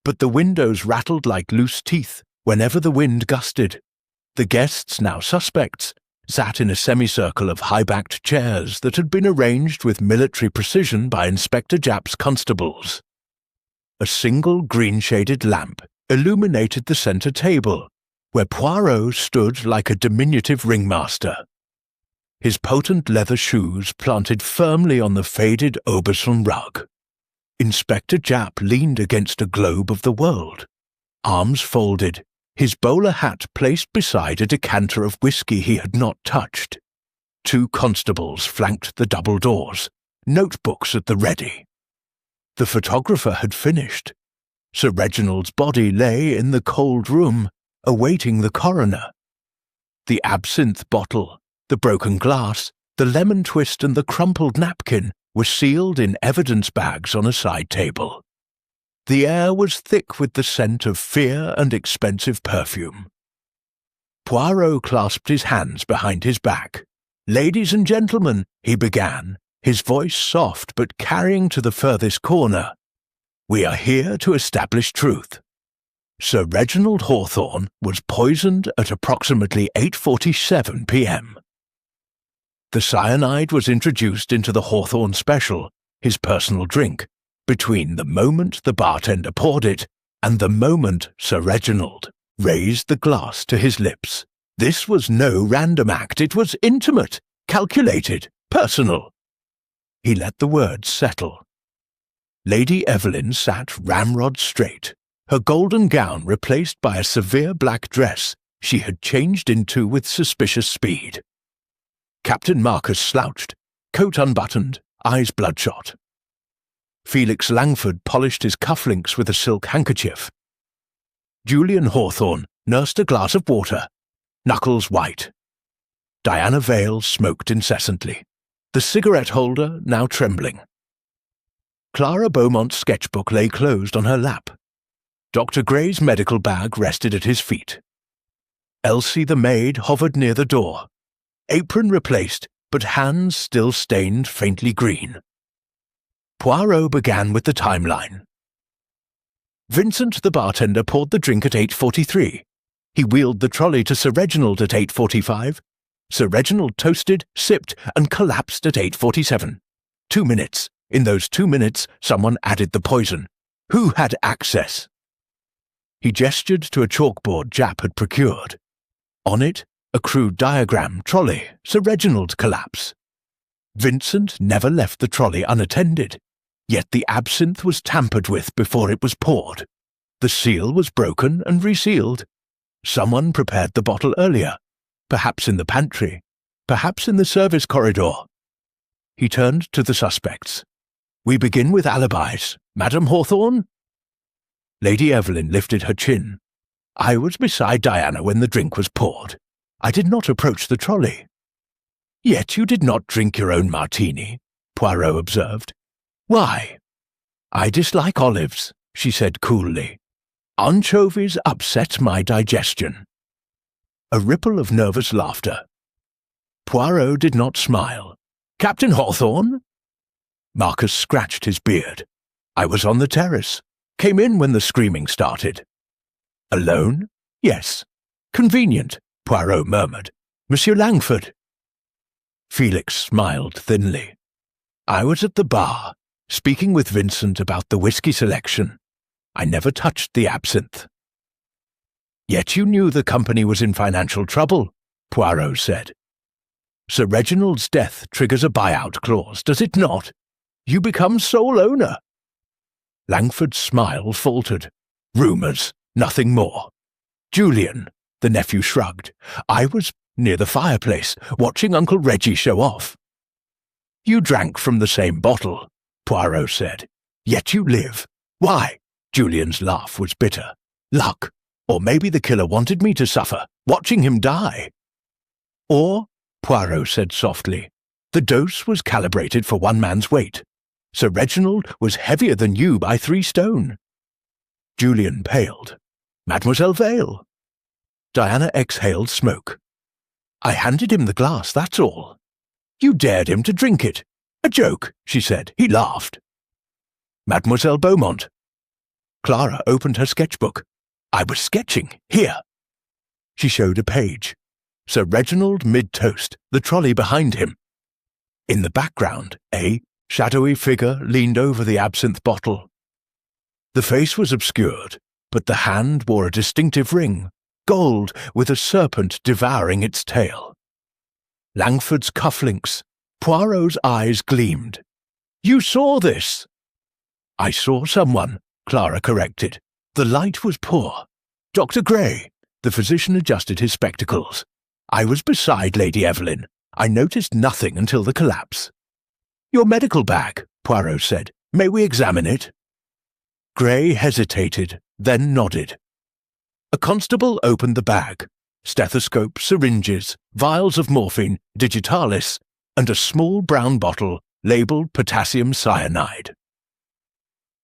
A: but the windows rattled like loose teeth whenever the wind gusted. The guests, now suspects, sat in a semicircle of high-backed chairs that had been arranged with military precision by Inspector Japp's constables. A single green-shaded lamp illuminated the centre table, where Poirot stood like a diminutive ringmaster. His potent leather shoes planted firmly on the faded Aubusson rug. Inspector Japp leaned against a globe of the world, arms folded, his bowler hat placed beside a decanter of whisky he had not touched. 2 constables flanked the double doors, notebooks at the ready. The photographer had finished. Sir Reginald's body lay in the cold room, awaiting the coroner. The absinthe bottle, the broken glass, the lemon twist and the crumpled napkin were sealed in evidence bags on a side table. The air was thick with the scent of fear and expensive perfume. Poirot clasped his hands behind his back. "Ladies and gentlemen," he began, his voice soft but carrying to the furthest corner, "we are here to establish truth. Sir Reginald Hawthorne was poisoned at approximately 8:47 p.m. The cyanide was introduced into the Hawthorne Special, his personal drink, between the moment the bartender poured it and the moment Sir Reginald raised the glass to his lips. This was no random act. It was intimate, calculated, personal." He let the words settle. Lady Evelyn sat ramrod straight, her golden gown replaced by a severe black dress she had changed into with suspicious speed. Captain Marcus slouched, coat unbuttoned, eyes bloodshot. Felix Langford polished his cufflinks with a silk handkerchief. Julian Hawthorne nursed a glass of water, knuckles white. Diana Vale smoked incessantly, the cigarette holder now trembling. Clara Beaumont's sketchbook lay closed on her lap. Dr. Gray's medical bag rested at his feet. Elsie the maid hovered near the door, apron replaced, but hands still stained faintly green. Poirot began with the timeline. Vincent the bartender poured the drink at 8:43. He wheeled the trolley to Sir Reginald at 8:45. Sir Reginald toasted, sipped, and collapsed at 8:47. 2 minutes. In those 2 minutes, someone added the poison. Who had access? He gestured to a chalkboard Japp had procured. On it, a crude diagram, trolley, Sir Reginald collapse. Vincent never left the trolley unattended, yet the absinthe was tampered with before it was poured. The seal was broken and resealed. Someone prepared the bottle earlier, perhaps in the pantry, perhaps in the service corridor. He turned to the suspects. "We begin with alibis. Madame Hawthorne?" Lady Evelyn lifted her chin. "I was beside Diana when the drink was poured. I did not approach the trolley." "Yet you did not drink your own martini," Poirot observed. "Why?" "I dislike olives," she said coolly. "Anchovies upset my digestion." A ripple of nervous laughter. Poirot did not smile. "Captain Hawthorne?" Marcus scratched his beard. "I was on the terrace. Came in when the screaming started." "Alone?" "Yes." "Convenient," Poirot murmured. "Monsieur Langford?" Felix smiled thinly. "I was at the bar, speaking with Vincent about the whisky selection. I never touched the absinthe." "Yet you knew the company was in financial trouble," Poirot said. "Sir Reginald's death triggers a buyout clause, does it not? You become sole owner." Langford's smile faltered. "Rumours, nothing more." "Julian," the nephew shrugged. "I was near the fireplace, watching Uncle Reggie show off." "You drank from the same bottle," Poirot said. "Yet you live. Why?" Julian's laugh was bitter. "Luck. Or maybe the killer wanted me to suffer, watching him die." "Or," Poirot said softly, "the dose was calibrated for one man's weight. Sir Reginald was heavier than you by 3 stone. Julian paled. Mademoiselle Vale. Diana exhaled smoke. I handed him the glass, that's all. You dared him to drink it. A joke, she said. He laughed. Mademoiselle Beaumont. Clara opened her sketchbook. I was sketching. Here. She showed a page. Sir Reginald mid-toast, the trolley behind him. In the background, a shadowy figure leaned over the absinthe bottle. The face was obscured, but the hand wore a distinctive ring, gold with a serpent devouring its tail. Langford's cufflinks. Poirot's eyes gleamed. You saw this? I saw someone, Clara corrected. The light was poor. Dr. Gray. The physician adjusted his spectacles. I was beside Lady Evelyn. I noticed nothing until the collapse. Your medical bag, Poirot said. May we examine it? Gray hesitated, then nodded. A constable opened the bag. Stethoscope, syringes, vials of morphine, digitalis, and a small brown bottle labelled potassium cyanide.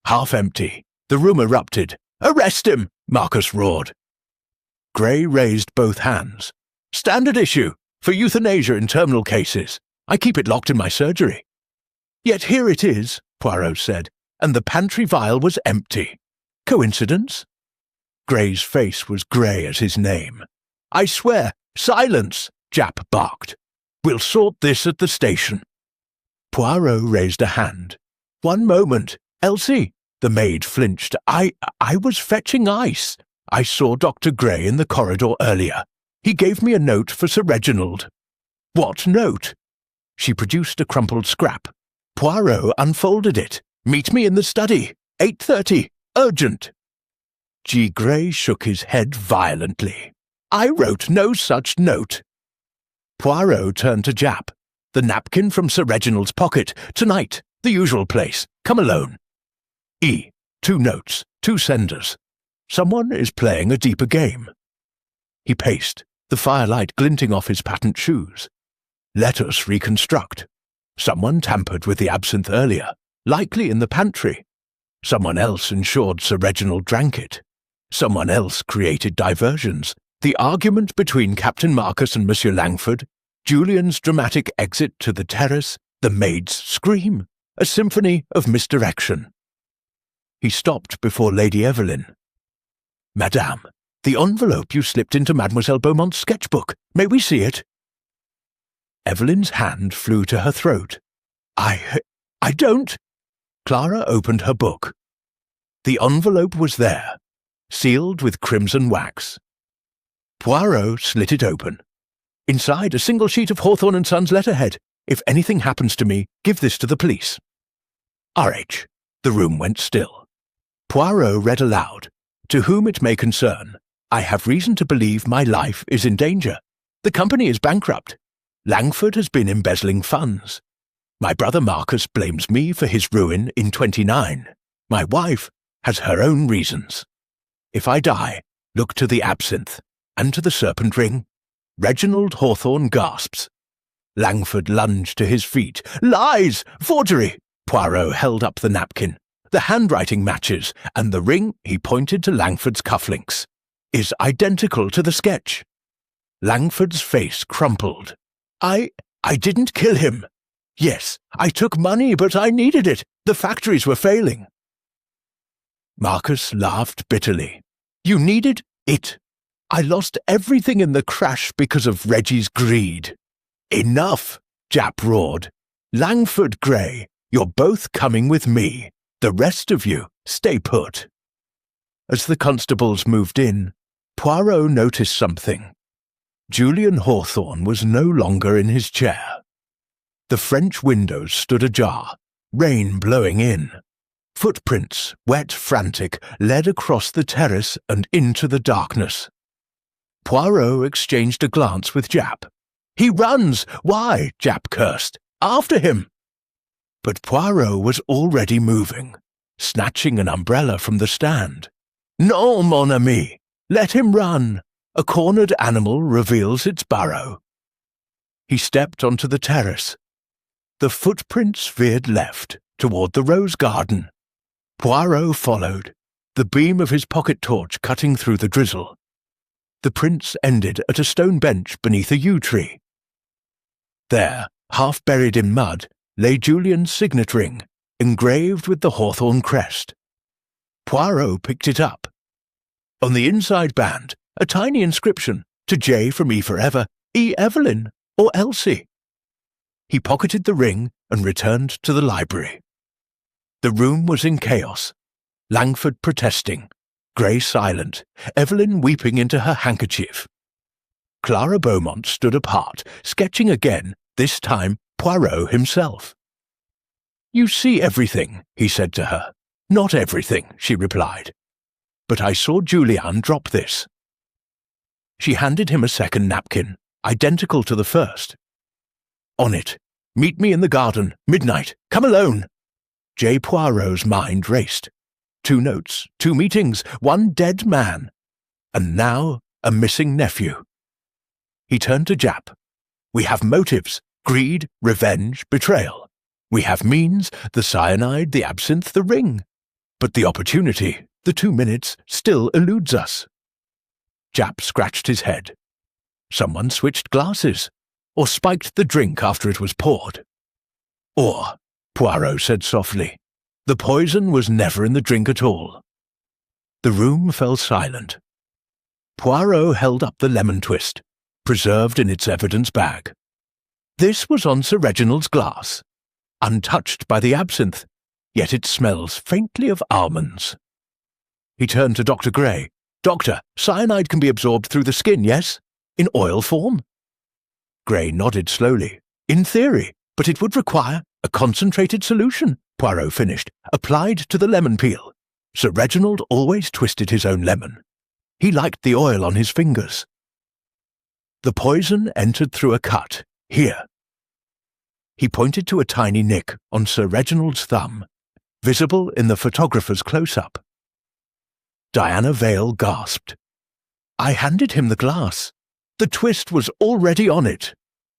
A: Half empty, the room erupted. Arrest him! Marcus roared. Gray raised both hands. Standard issue, for euthanasia in terminal cases. I keep it locked in my surgery. Yet here it is, Poirot said, and the pantry vial was empty. Coincidence? Gray's face was grey as his name. I swear, silence, Japp barked. We'll sort this at the station. Poirot raised a hand. One moment, Elsie. The maid flinched. I was fetching ice. I saw Dr. Gray in the corridor earlier. He gave me a note for Sir Reginald. What note? She produced a crumpled scrap. Poirot unfolded it. Meet me in the study. 8:30. Urgent. G. Gray shook his head violently. I wrote no such note. Poirot turned to Japp. The napkin from Sir Reginald's pocket. Tonight. The usual place. Come alone. 2 notes. 2 senders. Someone is playing a deeper game. He paced, the firelight glinting off his patent shoes. Let us reconstruct. Someone tampered with the absinthe earlier, likely in the pantry. Someone else ensured Sir Reginald drank it. Someone else created diversions. The argument between Captain Marcus and Monsieur Langford, Julian's dramatic exit to the terrace, the maid's scream, a symphony of misdirection. He stopped before Lady Evelyn. Madame, the envelope you slipped into Mademoiselle Beaumont's sketchbook. May we see it? Evelyn's hand flew to her throat. I don't. Clara opened her book. The envelope was there, sealed with crimson wax. Poirot slit it open. Inside, a single sheet of Hawthorne and Sons letterhead. If anything happens to me, give this to the police. R.H. The room went still. Poirot read aloud. To whom it may concern, I have reason to believe my life is in danger. The company is bankrupt. Langford has been embezzling funds. My brother Marcus blames me for his ruin in 29. My wife has her own reasons. If I die, look to the absinthe, and to the serpent ring. Reginald Hawthorne gasps. Langford lunged to his feet. Lies! Forgery! Poirot held up the napkin. The handwriting matches, and the ring, he pointed to Langford's cufflinks, is identical to the sketch. Langford's face crumpled. I didn't kill him. Yes, I took money, but I needed it. The factories were failing. Marcus laughed bitterly. You needed it. I lost everything in the crash because of Reggie's greed. Enough, Japp roared. Langford, Gray, you're both coming with me. The rest of you, stay put. As the constables moved in, Poirot noticed something. Julian Hawthorne was no longer in his chair. The French windows stood ajar, rain blowing in. Footprints, wet, frantic, led across the terrace and into the darkness. Poirot exchanged a glance with Japp. He runs! Why? Japp cursed. After him! But Poirot was already moving, snatching an umbrella from the stand. Non, mon ami! Let him run! A cornered animal reveals its burrow. He stepped onto the terrace. The footprints veered left, toward the rose garden. Poirot followed, the beam of his pocket torch cutting through the drizzle. The prints ended at a stone bench beneath a yew tree. There, half buried in mud, lay Julian's signet ring, engraved with the hawthorn crest. Poirot picked it up. On the inside band, a tiny inscription, to J from E forever, E. Evelyn, or Elsie. He pocketed the ring and returned to the library. The room was in chaos. Langford protesting, Grey silent, Evelyn weeping into her handkerchief. Clara Beaumont stood apart, sketching again, this time Poirot himself. "You see everything," he said to her. "Not everything," she replied. "But I saw Julian drop this." She handed him a second napkin, identical to the first. On it, "Meet me in the garden, midnight, come alone." J. Poirot's mind raced. 2 notes, 2 meetings, 1 dead man. And now a missing nephew. He turned to Japp. "We have motives, greed, revenge, betrayal. We have means, the cyanide, the absinthe, the ring. But the opportunity, the 2 minutes, still eludes us." Japp scratched his head. Someone switched glasses, or spiked the drink after it was poured. Or, Poirot said softly, the poison was never in the drink at all. The room fell silent. Poirot held up the lemon twist, preserved in its evidence bag. This was on Sir Reginald's glass, untouched by the absinthe, yet it smells faintly of almonds. He turned to Dr. Gray. "Doctor, cyanide can be absorbed through the skin, yes? In oil form?" Gray nodded slowly. "In theory, but it would require a concentrated solution," Poirot finished, "applied to the lemon peel. Sir Reginald always twisted his own lemon. He liked the oil on his fingers." The poison entered through a cut, here. He pointed to a tiny nick on Sir Reginald's thumb, visible in the photographer's close-up. Diana Vale gasped. "I handed him the glass. The twist was already on it."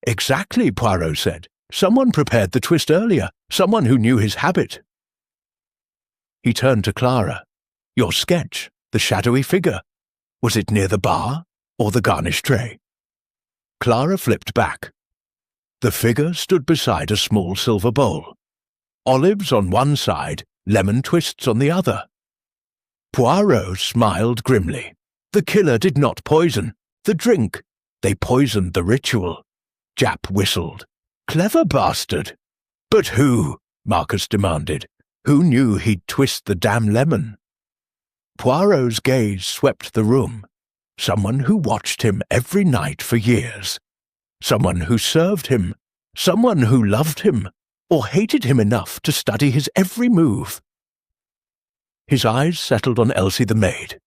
A: "Exactly," Poirot said. "Someone prepared the twist earlier, someone who knew his habit." He turned to Clara. "Your sketch, the shadowy figure. Was it near the bar or the garnish tray?" Clara flipped back. The figure stood beside a small silver bowl. Olives on one side, lemon twists on the other. Poirot smiled grimly. The killer did not poison the drink. They poisoned the ritual. Japp whistled. "Clever bastard." "But who?" Marcus demanded. "Who knew he'd twist the damn lemon?" Poirot's gaze swept the room. Someone who watched him every night for years. Someone who served him. Someone who loved him, or hated him enough to study his every move. His eyes settled on Elsie the maid.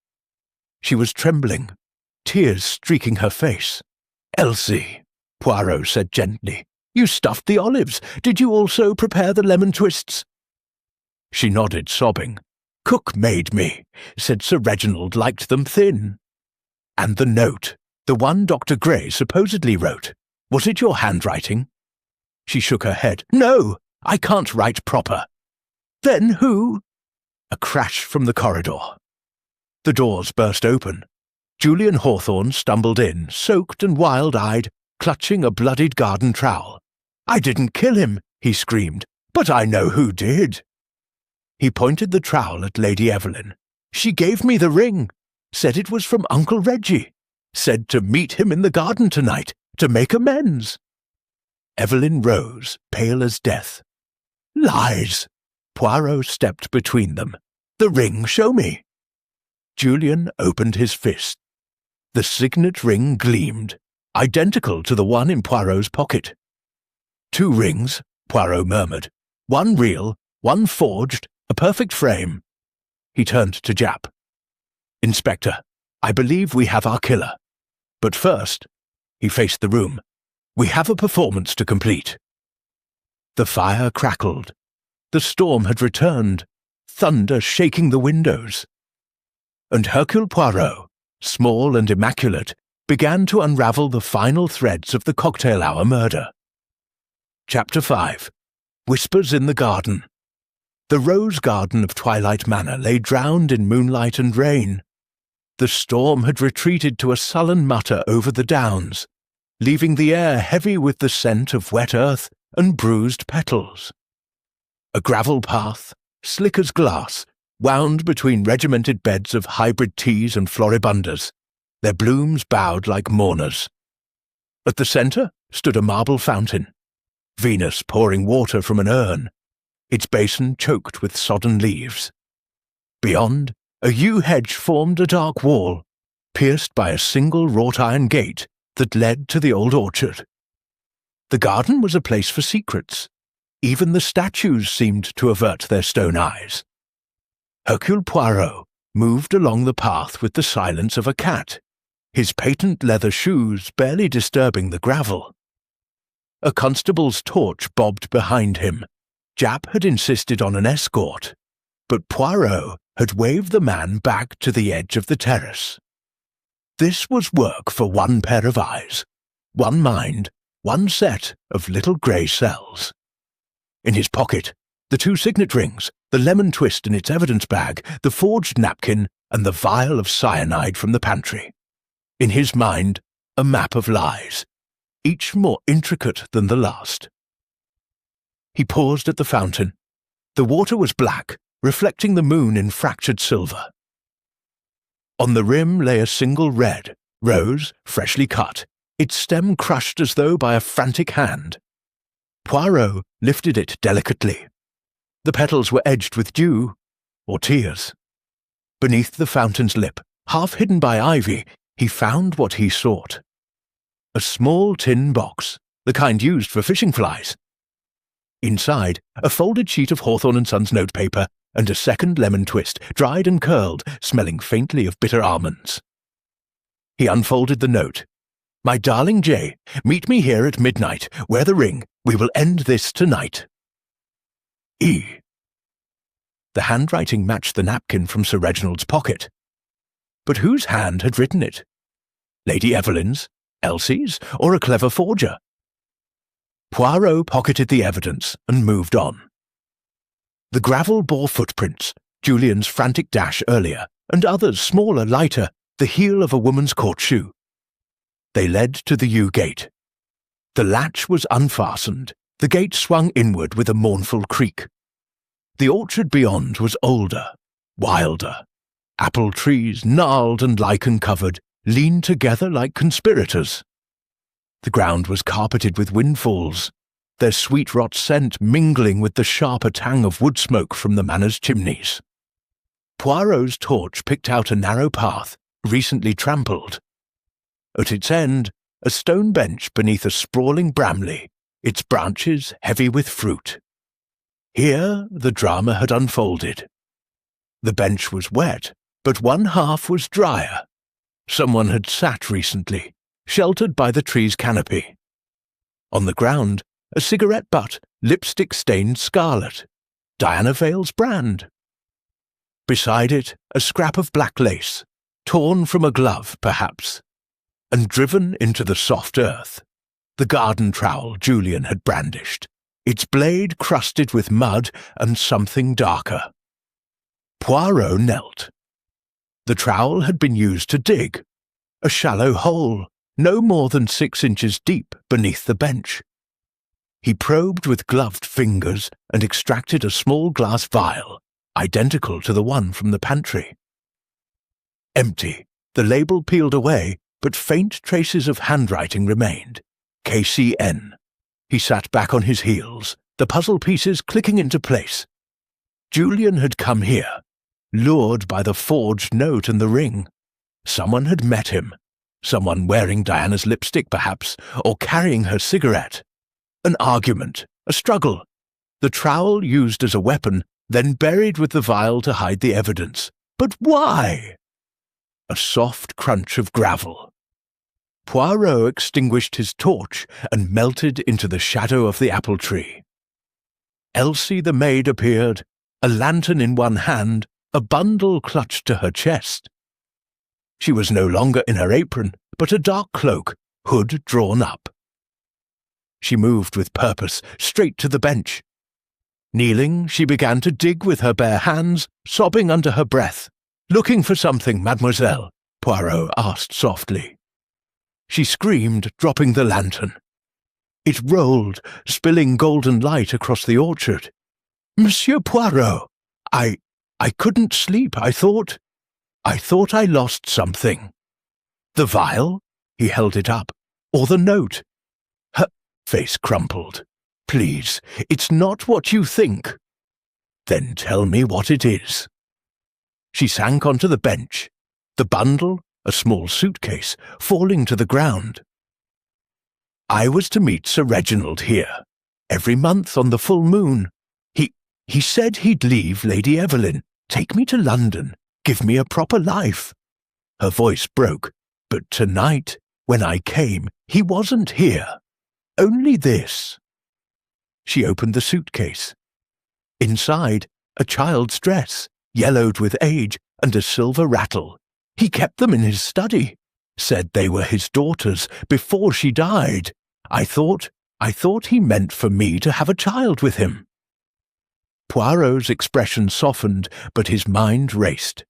A: She was trembling, tears streaking her face. "Elsie," Poirot said gently, "you stuffed the olives. Did you also prepare the lemon twists?" She nodded, sobbing. "Cook made me. Said Sir Reginald liked them thin." "And the note, the one Dr. Gray supposedly wrote, was it your handwriting?" She shook her head. "No, I can't write proper." "Then who?" A crash from the corridor. The doors burst open. Julian Hawthorne stumbled in, soaked and wild-eyed, clutching a bloodied garden trowel. "I didn't kill him," he screamed, "but I know who did." He pointed the trowel at Lady Evelyn. "She gave me the ring. Said it was from Uncle Reggie. Said to meet him in the garden tonight, to make amends." Evelyn rose, pale as death. "Lies!" Poirot stepped between them. "The ring, show me." Julian opened his fist. The signet ring gleamed, identical to the one in Poirot's pocket. "2 rings," Poirot murmured. "1 real, 1 forged, a perfect frame." He turned to Japp. "Inspector, I believe we have our killer. But first," he faced the room, "we have a performance to complete." The fire crackled. The storm had returned, thunder shaking the windows. And Hercule Poirot, small and immaculate, began to unravel the final threads of the cocktail hour murder. Chapter 5. Whispers in the Garden. The rose garden of Twilight Manor lay drowned in moonlight and rain. The storm had retreated to a sullen mutter over the downs, leaving the air heavy with the scent of wet earth and bruised petals. A gravel path, slick as glass, wound between regimented beds of hybrid teas and floribundas, their blooms bowed like mourners. At the centre stood a marble fountain, Venus pouring water from an urn, its basin choked with sodden leaves. Beyond, a yew hedge formed a dark wall, pierced by a single wrought-iron gate that led to the old orchard. The garden was a place for secrets. Even the statues seemed to avert their stone eyes. Hercule Poirot moved along the path with the silence of a cat, his patent leather shoes barely disturbing the gravel. A constable's torch bobbed behind him. Japp had insisted on an escort, but Poirot had waved the man back to the edge of the terrace. This was work for one pair of eyes, one mind, one set of little grey cells. In his pocket, the 2 signet rings, the lemon twist in its evidence bag, the forged napkin, and the vial of cyanide from the pantry. In his mind, a map of lies, each more intricate than the last. He paused at the fountain. The water was black, reflecting the moon in fractured silver. On the rim lay a single red rose, freshly cut, its stem crushed as though by a frantic hand. Poirot lifted it delicately. The petals were edged with dew, or tears. Beneath the fountain's lip, half hidden by ivy, he found what he sought. A small tin box, the kind used for fishing flies. Inside, a folded sheet of Hawthorne & Sons notepaper and a second lemon twist, dried and curled, smelling faintly of bitter almonds. He unfolded the note. "My darling Jay, meet me here at midnight. Wear the ring. We will end this tonight. E." The handwriting matched the napkin from Sir Reginald's pocket. But whose hand had written it? Lady Evelyn's, Elsie's, or a clever forger? Poirot pocketed the evidence and moved on. The gravel bore footprints, Julian's frantic dash earlier, and others smaller, lighter, the heel of a woman's court shoe. They led to the yew gate. The latch was unfastened. The gate swung inward with a mournful creak. The orchard beyond was older, wilder. Apple trees, gnarled and lichen-covered, leaned together like conspirators. The ground was carpeted with windfalls, their sweet rot scent mingling with the sharper tang of wood smoke from the manor's chimneys. Poirot's torch picked out a narrow path, recently trampled. At its end, a stone bench beneath a sprawling bramley, its branches heavy with fruit. Here the drama had unfolded. The bench was wet, but one half was drier. Someone had sat recently, sheltered by the tree's canopy. On the ground, a cigarette butt, lipstick-stained scarlet, Diana Vale's brand. Beside it, a scrap of black lace, torn from a glove, perhaps, and driven into the soft earth, the garden trowel Julian had brandished, its blade crusted with mud and something darker. Poirot knelt. The trowel had been used to dig, a shallow hole, no more than 6 inches deep beneath the bench. He probed with gloved fingers and extracted a small glass vial, identical to the one from the pantry. Empty, the label peeled away, but faint traces of handwriting remained. KCN. He sat back on his heels, the puzzle pieces clicking into place. Julian had come here, lured by the forged note and the ring. Someone had met him. Someone wearing Diana's lipstick, perhaps, or carrying her cigarette. An argument, a struggle. The trowel used as a weapon, then buried with the vial to hide the evidence. But why? A soft crunch of gravel. Poirot extinguished his torch and melted into the shadow of the apple tree. Elsie the maid appeared, a lantern in one hand, a bundle clutched to her chest. She was no longer in her apron, but a dark cloak, hood drawn up. She moved with purpose, straight to the bench. Kneeling, she began to dig with her bare hands, sobbing under her breath. "Looking for something, mademoiselle?" Poirot asked softly. She screamed, dropping the lantern. It rolled, spilling golden light across the orchard. "Monsieur Poirot, I couldn't sleep. I thought I lost something." "The vial?" He held it up. "Or the note?" Her face crumpled. "Please, it's not what you think." "Then tell me what it is." She sank onto the bench, the bundle, a small suitcase, falling to the ground. "I was to meet Sir Reginald here, every month on the full moon. He said he'd leave Lady Evelyn, take me to London, give me a proper life." Her voice broke, "But tonight, when I came, he wasn't here. Only this." She opened the suitcase. Inside, a child's dress, yellowed with age, and a silver rattle. He kept them in his study. Said they were his daughter's before she died. I thought he meant for me to have a child with him." Poirot's expression softened, but his mind raced.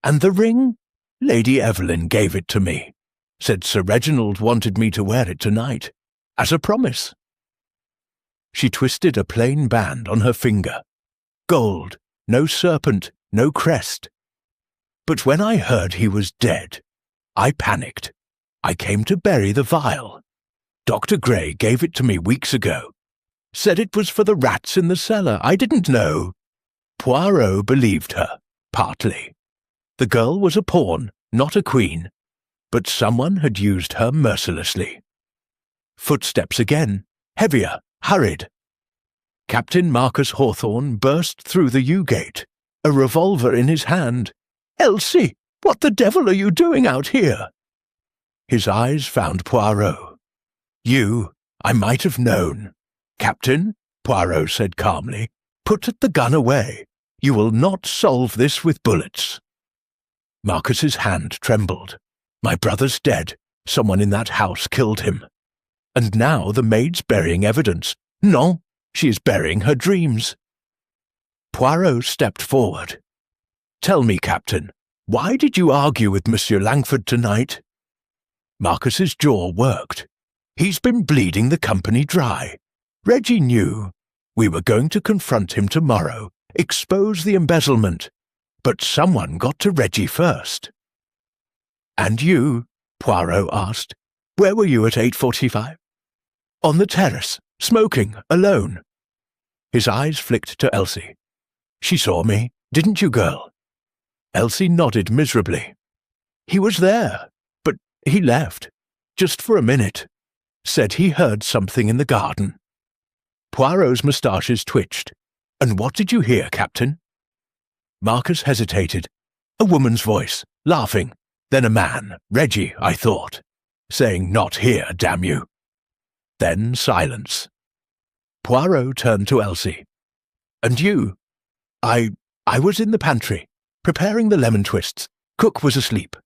A: "And the ring? Lady Evelyn gave it to me. Said Sir Reginald wanted me to wear it tonight, as a promise." She twisted a plain band on her finger. Gold, no serpent, no crest. "But when I heard he was dead, I panicked. I came to bury the vial. Dr. Gray gave it to me weeks ago. Said it was for the rats in the cellar. I didn't know." Poirot believed her, partly. The girl was a pawn, not a queen, but someone had used her mercilessly. Footsteps again, heavier, hurried. Captain Marcus Hawthorne burst through the yew-gate, a revolver in his hand. "Elsie, what the devil are you doing out here?" His eyes found Poirot. "You, I might have known." "Captain," Poirot said calmly, "put the gun away. You will not solve this with bullets." Marcus's hand trembled. "My brother's dead. Someone in that house killed him. And now the maid's burying evidence. No, she is burying her dreams." Poirot stepped forward. "Tell me, Captain, why did you argue with Monsieur Langford tonight?" Marcus's jaw worked. "He's been bleeding the company dry. Reggie knew. We were going to confront him tomorrow, expose the embezzlement. But someone got to Reggie first." "And you?" Poirot asked. "Where were you at 8:45? "On the terrace, smoking, alone." His eyes flicked to Elsie. "She saw me, didn't you, girl?" Elsie nodded miserably. "He was there, but he left, just for a minute. Said he heard something in the garden." Poirot's moustaches twitched. "And what did you hear, Captain?" Marcus hesitated. A woman's voice, laughing. Then a man, Reggie, I thought, saying, "Not here, damn you." Then silence. Poirot turned to Elsie. "And you?" I was in the pantry, preparing the lemon twists. Cook was asleep.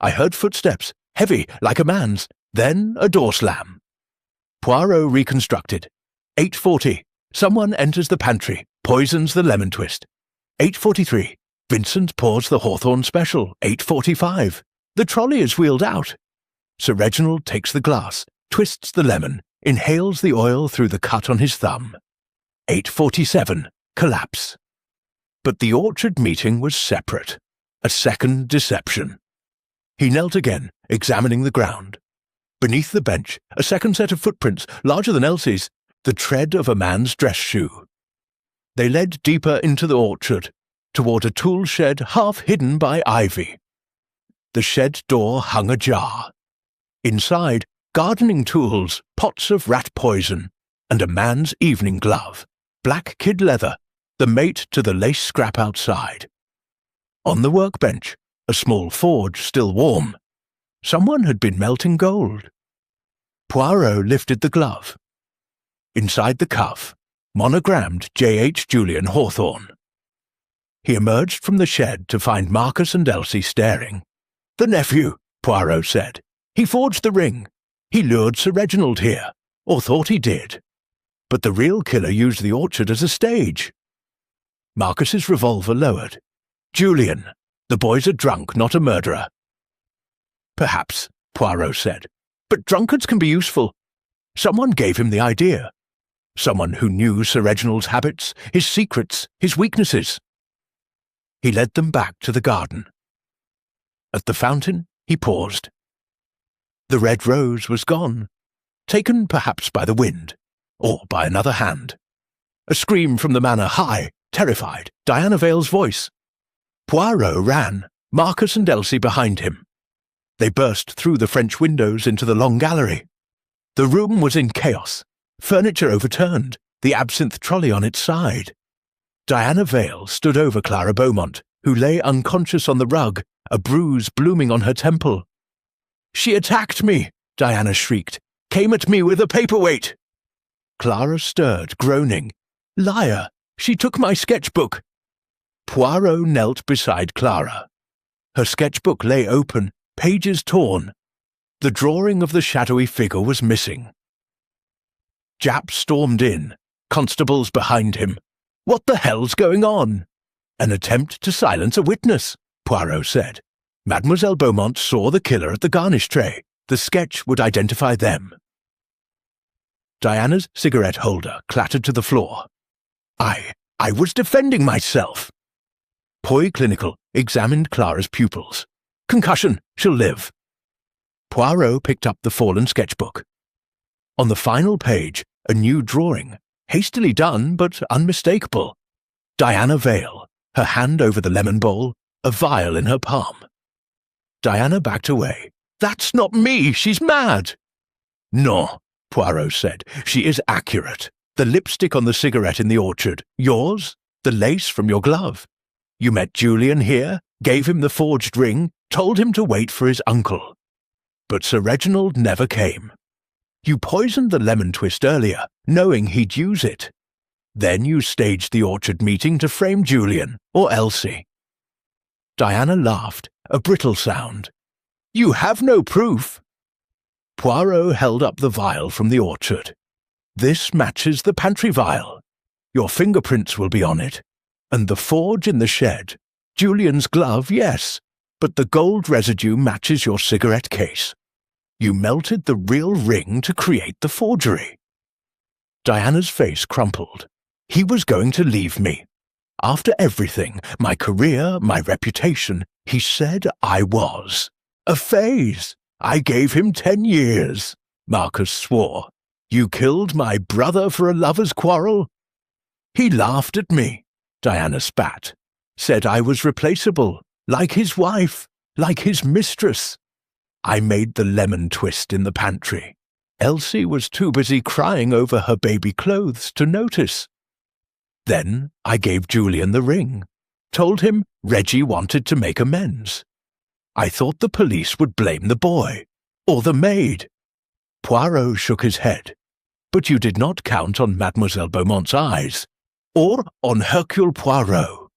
A: I heard footsteps, heavy, like a man's. Then a door slam." Poirot reconstructed. 8:40. Someone enters the pantry, poisons the lemon twist. 8:43. Vincent pours the Hawthorne special. 8:45. The trolley is wheeled out. Sir Reginald takes the glass, twists the lemon, inhales the oil through the cut on his thumb. 8:47. Collapse. But the orchard meeting was separate. A second deception. He knelt again, examining the ground. Beneath the bench, a second set of footprints, larger than Elsie's, the tread of a man's dress shoe. They led deeper into the orchard, toward a tool shed half hidden by ivy. The shed door hung ajar. Inside, gardening tools, pots of rat poison, and a man's evening glove, black kid leather, the mate to the lace scrap outside. On the workbench, a small forge still warm. Someone had been melting gold. Poirot lifted the glove. Inside the cuff, monogrammed J.H. Julian Hawthorne. He emerged from the shed to find Marcus and Elsie staring. "The nephew," Poirot said. "He forged the ring. He lured Sir Reginald here, or thought he did." but the real killer used the orchard as a stage. Marcus's revolver lowered. Julian, the boy's a drunk, not a murderer. Perhaps, Poirot said, but drunkards can be useful. Someone gave him the idea. Someone who knew Sir Reginald's habits, his secrets, his weaknesses. He led them back to the garden. At the fountain, he paused. The red rose was gone, taken perhaps by the wind, or by another hand. A scream from the manor, high, terrified, Diana Vale's voice. Poirot ran, Marcus and Elsie behind him. They burst through the French windows into the long gallery. The room was in chaos, furniture overturned, the absinthe trolley on its side. Diana Vale stood over Clara Beaumont, who lay unconscious on the rug, a bruise blooming on her temple. "She attacked me," Diana shrieked. "Came at me with a paperweight." Clara stirred, groaning. "Liar! She took my sketchbook." Poirot knelt beside Clara. Her sketchbook lay open, pages torn. The drawing of the shadowy figure was missing. Japp stormed in, constables behind him. "What the hell's going on?" "An attempt to silence a witness," Poirot said. "Mademoiselle Beaumont saw the killer at the garnish tray. The sketch would identify them." Diana's cigarette holder clattered to the floor. I was defending myself." Clinical examined Clara's pupils. "Concussion. She'll live." Poirot picked up the fallen sketchbook. On the final page, a new drawing, hastily done but unmistakable. Diana Vale, her hand over the lemon bowl, a vial in her palm. Diana backed away. "That's not me! She's mad!" "No," Poirot said. "She is accurate. The lipstick on the cigarette in the orchard, yours, the lace from your glove. You met Julian here, gave him the forged ring, told him to wait for his uncle. But Sir Reginald never came. You poisoned the lemon twist earlier, knowing he'd use it. Then you staged the orchard meeting to frame Julian, or Elsie." Diana laughed, a brittle sound. "You have no proof." Poirot held up the vial from the orchard. "This matches the pantry vial. Your fingerprints will be on it. And the forge in the shed. Julian's glove, yes, but the gold residue matches your cigarette case. You melted the real ring to create the forgery." Diana's face crumpled. "He was going to leave me. After everything, my career, my reputation, he said I was. A phase. I gave him 10 years. Marcus swore. You killed my brother for a lover's quarrel?" "He laughed at me," Diana spat. "Said I was replaceable, like his wife, like his mistress. I made the lemon twist in the pantry. Elsie was too busy crying over her baby clothes to notice. Then I gave Julian the ring, told him Reggie wanted to make amends. I thought the police would blame the boy, or the maid." Poirot shook his head. "But you did not count on Mademoiselle Beaumont's eyes, or on Hercule Poirot."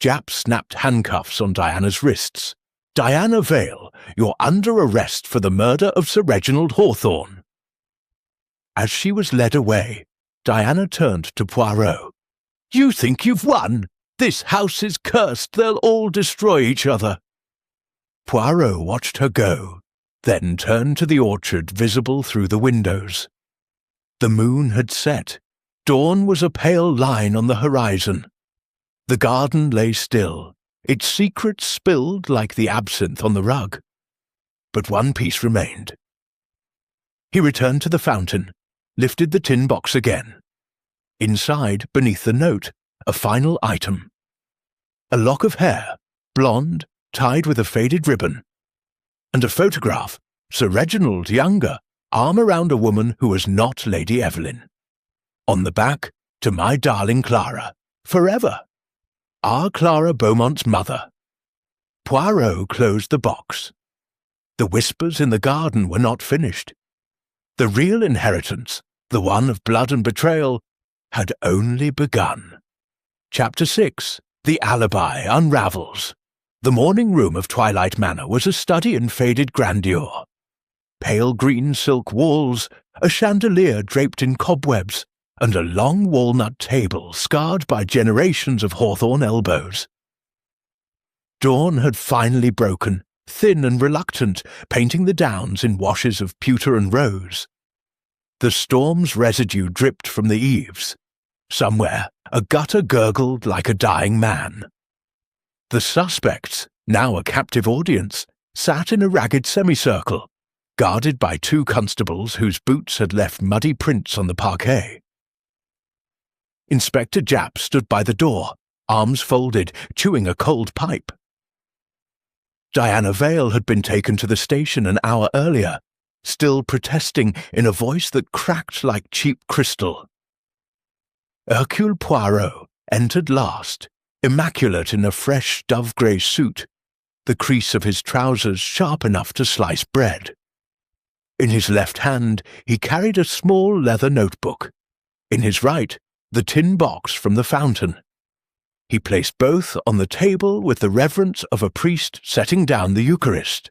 A: Japp snapped handcuffs on Diana's wrists. "Diana Vale, you're under arrest for the murder of Sir Reginald Hawthorne." As she was led away, Diana turned to Poirot. "You think you've won? This house is cursed. They'll all destroy each other." Poirot watched her go, then turned to the orchard visible through the windows. The moon had set. Dawn was a pale line on the horizon. The garden lay still, its secrets spilled like the absinthe on the rug. But one piece remained. He returned to the fountain, lifted the tin box again. Inside, beneath the note, a final item. A lock of hair, blonde, tied with a faded ribbon. And a photograph, Sir Reginald younger, arm around a woman who was not Lady Evelyn. On the back, "To my darling Clara, forever. Our Clara Beaumont's mother." Poirot closed the box. The whispers in the garden were not finished. The real inheritance, the one of blood and betrayal, had only begun. Chapter 6. The Alibi Unravels. The morning room of Twilight Manor was a study in faded grandeur. pale green silk walls, a chandelier draped in cobwebs, and a long walnut table scarred by generations of hawthorn elbows. Dawn had finally broken, thin and reluctant, painting the downs in washes of pewter and rose. The storm's residue dripped from the eaves. Somewhere, a gutter gurgled like a dying man. The suspects, now a captive audience, sat in a ragged semicircle, guarded by 2 constables whose boots had left muddy prints on the parquet. Inspector Japp stood by the door, arms folded, chewing a cold pipe. Diana Vale had been taken to the station an hour earlier, still protesting in a voice that cracked like cheap crystal. Hercule Poirot entered last, immaculate in a fresh dove-grey suit, the crease of his trousers sharp enough to slice bread. In his left hand he carried a small leather notebook. In his right, the tin box from the fountain. He placed both on the table with the reverence of a priest setting down the Eucharist.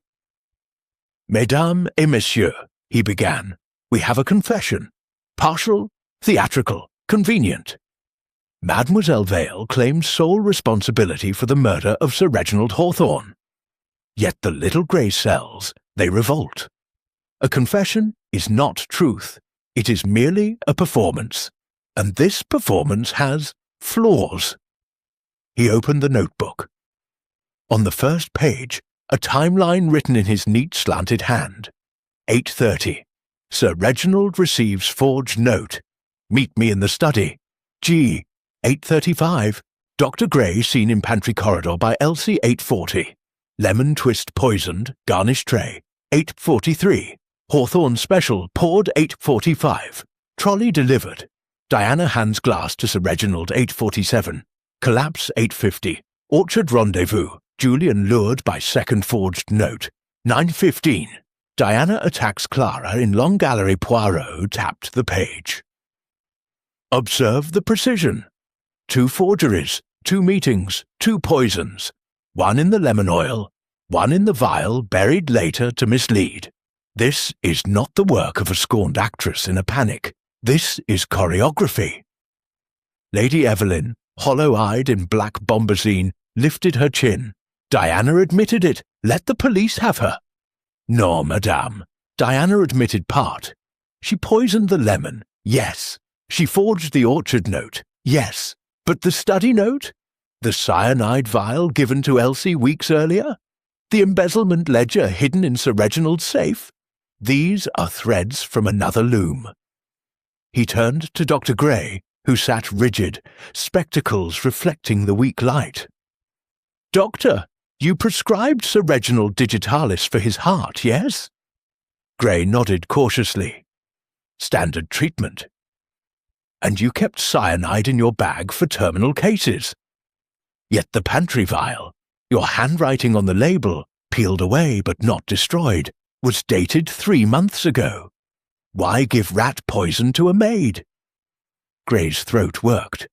A: "Mesdames et messieurs," he began, "we have a confession. Partial, theatrical, convenient. Mademoiselle Vale claims sole responsibility for the murder of Sir Reginald Hawthorne. Yet the little grey cells, they revolt. A confession is not truth. It is merely a performance. And this performance has flaws." He opened the notebook. On the first page, a timeline written in his neat slanted hand. 8:30. Sir Reginald receives forged note. Meet me in the study. G. 8:35. Dr. Gray seen in pantry corridor by Elsie 8:40. Lemon twist poisoned, garnish tray. 8:43. Hawthorne special poured 8:45. Trolley delivered. Diana hands glass to Sir Reginald 8:47. Collapse 8:50. Orchard rendezvous. Julian lured by second forged note. 9:15. Diana attacks Clara in Long Gallery. Poirot tapped the page. Observe the precision. 2 forgeries, 2 meetings, 2 poisons. 1 in the lemon oil, 1 in the vial buried later to mislead. This is not the work of a scorned actress in a panic. This is choreography. Lady Evelyn, hollow-eyed in black bombazine, lifted her chin. Diana admitted it. Let the police have her. No, madame. Diana admitted part. She poisoned the lemon, yes. She forged the orchard note, yes. But the study note? The cyanide vial given to Elsie weeks earlier? The embezzlement ledger hidden in Sir Reginald's safe? These are threads from another loom. He turned to Dr. Gray, who sat rigid, spectacles reflecting the weak light. "Doctor, you prescribed Sir Reginald Digitalis for his heart, yes?" Gray nodded cautiously. "Standard treatment. And you kept cyanide in your bag for terminal cases. Yet the pantry vial, your handwriting on the label, peeled away but not destroyed, was dated 3 months ago. Why give rat poison to a maid?" Gray's throat worked.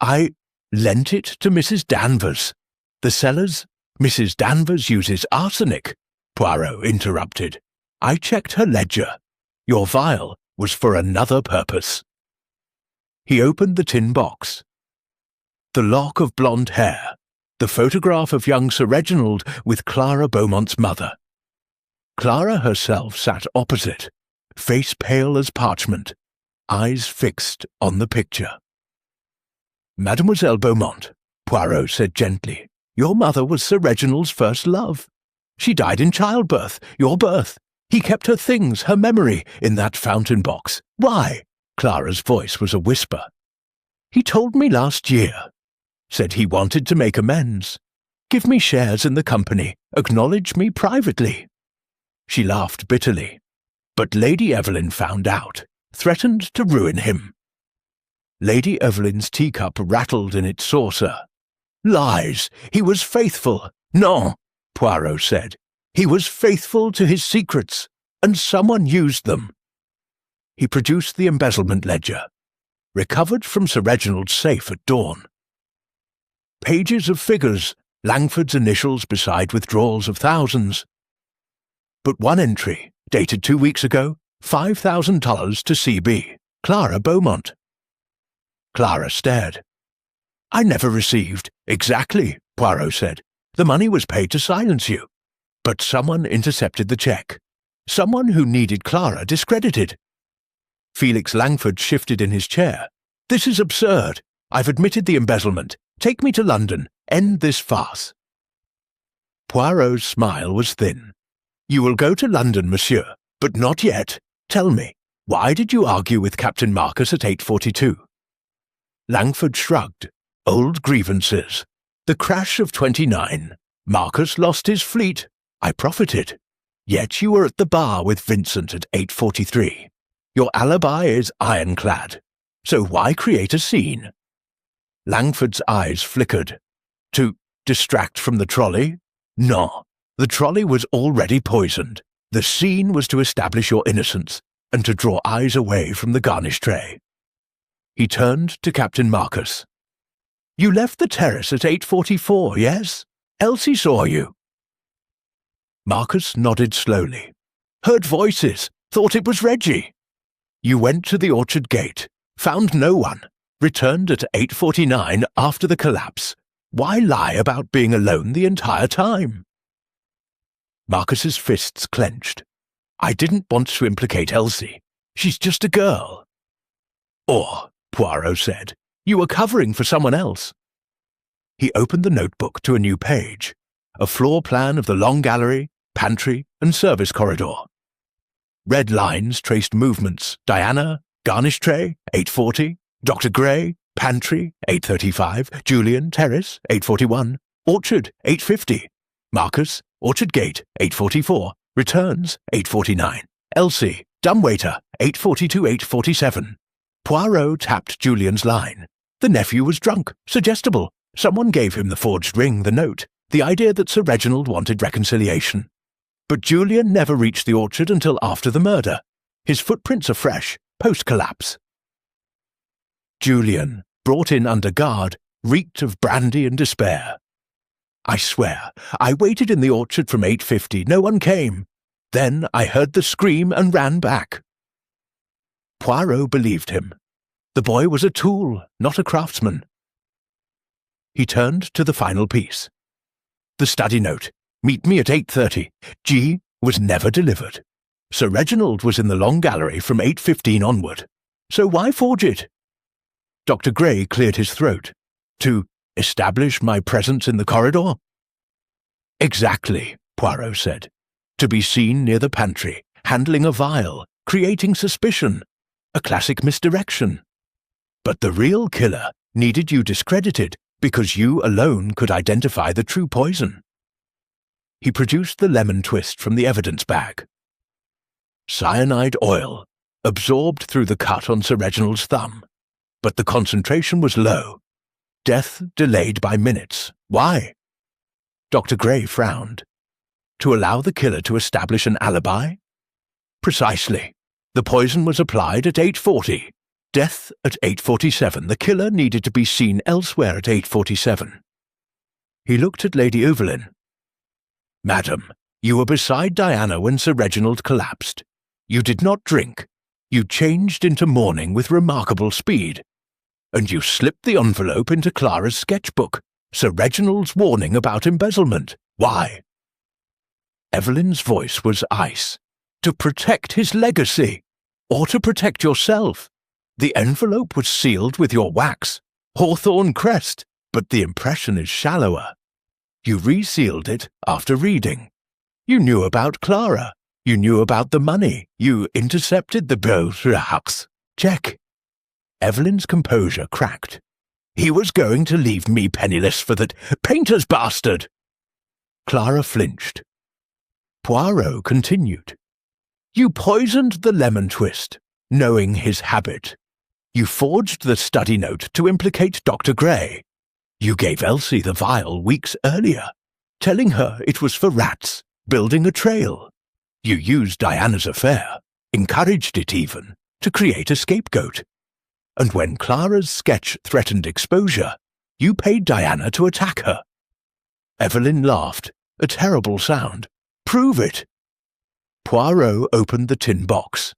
A: "I lent it to Mrs. Danvers. The cellars, Mrs. Danvers uses arsenic," Poirot interrupted. "I checked her ledger. Your vial was for another purpose." He opened the tin box. The lock of blonde hair, the photograph of young Sir Reginald with Clara Beaumont's mother. Clara herself sat opposite, face pale as parchment, eyes fixed on the picture. "Mademoiselle Beaumont," Poirot said gently, "your mother was Sir Reginald's first love. She died in childbirth, your birth. He kept her things, her memory, in that fountain box. Why?" Clara's voice was a whisper. "He told me last year. Said he wanted to make amends. Give me shares in the company. Acknowledge me privately." She laughed bitterly. But Lady Evelyn found out, threatened to ruin him. Lady Evelyn's teacup rattled in its saucer. "Lies! He was faithful." "No," Poirot said. "He was faithful to his secrets, and someone used them." He produced the embezzlement ledger, recovered from Sir Reginald's safe at dawn. Pages of figures, Langford's initials beside withdrawals of thousands. But one entry, dated 2 weeks ago, $5,000 to CB, Clara Beaumont. Clara stared. I never received. Exactly, Poirot said. The money was paid to silence you. But someone intercepted the check. Someone who needed Clara discredited. Felix Langford shifted in his chair. This is absurd. I've admitted the embezzlement. Take me to London. End this farce. Poirot's smile was thin. You will go to London, monsieur, but not yet. Tell me, why did you argue with Captain Marcus at 8:42? Langford shrugged. Old grievances. The crash of 29. Marcus lost his fleet. I profited. Yet you were at the bar with Vincent at 8:43. Your alibi is ironclad. So why create a scene? Langford's eyes flickered. To distract from the trolley? No. The trolley was already poisoned. The scene was to establish your innocence and to draw eyes away from the garnish tray. He turned to Captain Marcus. You left the terrace at 8:44, yes? Elsie saw you. Marcus nodded slowly. Heard voices, thought it was Reggie. You went to the orchard gate, found no one, returned at 8:49 after the collapse. Why lie about being alone the entire time? Marcus's fists clenched. I didn't want to implicate Elsie. She's just a girl. Or, Poirot said, you were covering for someone else. He opened the notebook to a new page, a floor plan of the long gallery, pantry, and service corridor. Red lines traced movements. Diana, garnish tray, 8:40, Dr. Gray, pantry, 8:35, Julian, terrace, 8:41, orchard, 8:50, Marcus, orchard gate, 8:44, returns, 8:49, Elsie, dumbwaiter, 8:42, 8:47. Poirot tapped Julian's line. The nephew was drunk, suggestible. Someone gave him the forged ring, the note, the idea that Sir Reginald wanted reconciliation. But Julian never reached the orchard until after the murder. His footprints are fresh, post-collapse. Julian, brought in under guard, reeked of brandy and despair. I swear, I waited in the orchard from 8:50, no one came. Then I heard the scream and ran back. Poirot believed him. The boy was a tool, not a craftsman. He turned to the final piece. The study note, meet me at 8:30, G, was never delivered. Sir Reginald was in the long gallery from 8:15 onward. So why forge it? Dr. Gray cleared his throat. To establish my presence in the corridor? Exactly, Poirot said. To be seen near the pantry, handling a vial, creating suspicion. A classic misdirection. But the real killer needed you discredited because you alone could identify the true poison. He produced the lemon twist from the evidence bag. Cyanide oil, absorbed through the cut on Sir Reginald's thumb. But the concentration was low. Death delayed by minutes. Why? Dr. Gray frowned. To allow the killer to establish an alibi? Precisely. The poison was applied at 8:40. Death at 8:47. The killer needed to be seen elsewhere at 8:47. He looked at Lady Evelyn. Madam, you were beside Diana when Sir Reginald collapsed. You did not drink. You changed into mourning with remarkable speed. And you slipped the envelope into Clara's sketchbook, Sir Reginald's warning about embezzlement. Why? Evelyn's voice was ice. To protect his legacy, or to protect yourself. The envelope was sealed with your wax, hawthorn crest, but the impression is shallower. You resealed it after reading. You knew about Clara. You knew about the money. You intercepted the Beauxrats. Check. Evelyn's composure cracked. He was going to leave me penniless for that painter's bastard. Clara flinched. Poirot continued. You poisoned the lemon twist, knowing his habit. You forged the study note to implicate Dr. Gray. You gave Elsie the vial weeks earlier, telling her it was for rats, building a trail. You used Diana's affair, encouraged it even, to create a scapegoat. And when Clara's sketch threatened exposure, you paid Diana to attack her. Evelyn laughed, a terrible sound. Prove it. Poirot opened the tin box.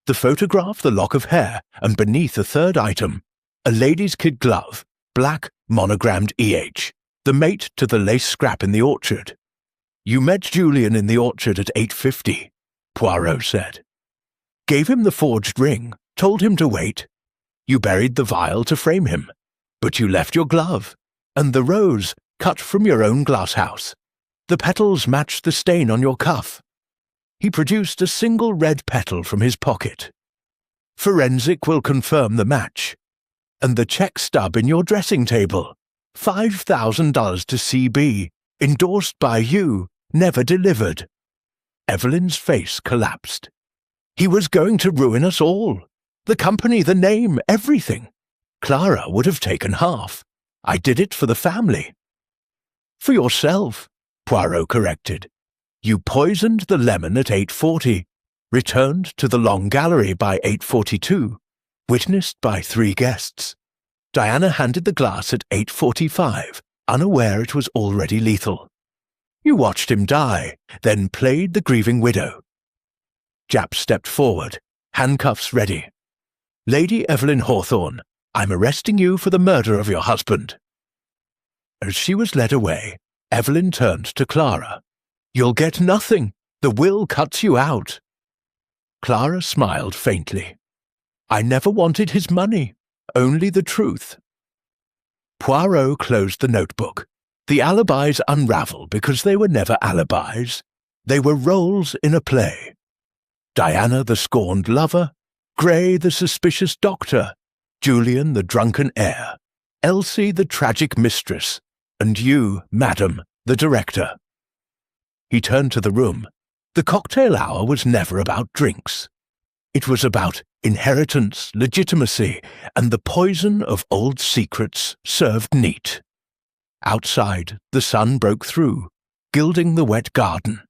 A: The photograph, the lock of hair, and beneath a third item, a lady's kid glove, black, monogrammed EH, the mate to the lace scrap in the orchard. "You met Julian in the orchard at 8:50, Poirot said. "Gave him the forged ring, told him to wait. You buried the vial to frame him, but you left your glove, and the rose, cut from your own glasshouse. The petals matched the stain on your cuff." He produced a single red petal from his pocket. "Forensic will confirm the match. And the check stub in your dressing table, $5,000 to CB, endorsed by you, never delivered." Evelyn's face collapsed. "He was going to ruin us all. The company, the name, everything. Clara would have taken half. I did it for the family." "For yourself," Poirot corrected. "You poisoned the lemon at 8:40, returned to the Long Gallery by 8:42, witnessed by 3 guests. Diana handed the glass at 8:45, unaware it was already lethal. You watched him die, then played the grieving widow." Japp stepped forward, handcuffs ready. "Lady Evelyn Hawthorne, I'm arresting you for the murder of your husband." As she was led away, Evelyn turned to Clara. "You'll get nothing. The will cuts you out." Clara smiled faintly. "I never wanted his money, only the truth." Poirot closed the notebook. The alibis unraveled because they were never alibis. They were roles in a play. Diana the scorned lover, Gray the suspicious doctor, Julian the drunken heir, Elsie the tragic mistress, and you, madam, the director. He turned to the room. The cocktail hour was never about drinks. It was about inheritance, legitimacy, and the poison of old secrets served neat. Outside, the sun broke through, gilding the wet garden.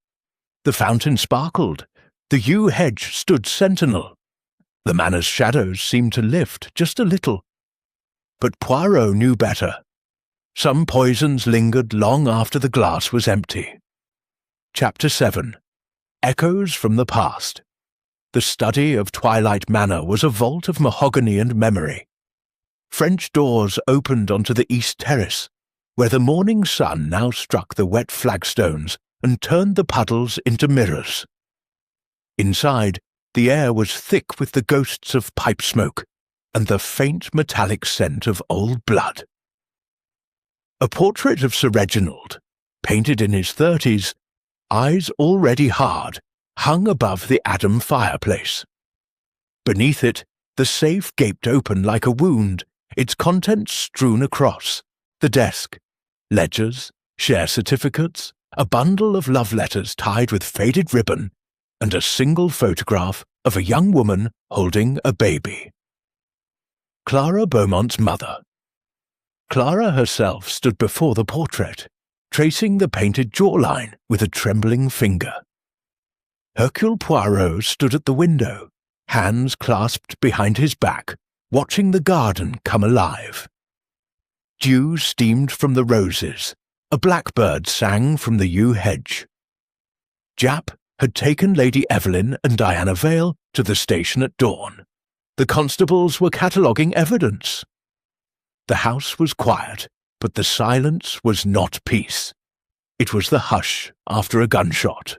A: The fountain sparkled. The yew hedge stood sentinel. The manor's shadows seemed to lift just a little. But Poirot knew better. Some poisons lingered long after the glass was empty. Chapter 7. Echoes from the Past. The study of Twilight Manor was a vault of mahogany and memory. French doors opened onto the east terrace, where the morning sun now struck the wet flagstones and turned the puddles into mirrors. Inside, the air was thick with the ghosts of pipe smoke and the faint metallic scent of old blood. A portrait of Sir Reginald, painted in his 30s, eyes already hard, hung above the Adam fireplace. Beneath it, the safe gaped open like a wound, its contents strewn across, the desk, ledgers, share certificates, a bundle of love letters tied with faded ribbon, and a single photograph of a young woman holding a baby. Clara Beaumont's mother. Clara herself stood before the portrait, tracing the painted jawline with a trembling finger. Hercule Poirot stood at the window, hands clasped behind his back, watching the garden come alive. Dew steamed from the roses. A blackbird sang from the yew hedge. Japp had taken Lady Evelyn and Diana Vale to the station at dawn. The constables were cataloguing evidence. The house was quiet, but the silence was not peace. It was the hush after a gunshot.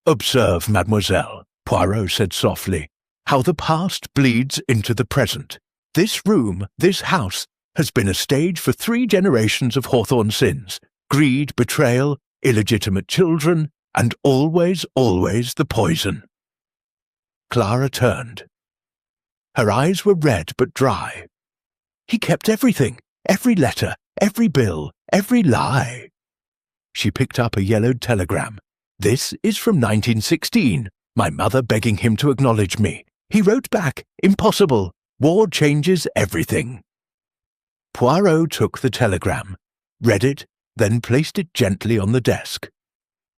A: "Observe, mademoiselle," Poirot said softly, "how the past bleeds into the present. This room, this house, has been a stage for 3 generations of Hawthorne sins: greed, betrayal, illegitimate children, and always, always the poison." Clara turned. Her eyes were red but dry. "He kept everything, every letter, every bill, every lie." She picked up a yellowed telegram. "This is from 1916, my mother begging him to acknowledge me. He wrote back, 'Impossible. War changes everything.'" Poirot took the telegram, read it, then placed it gently on the desk.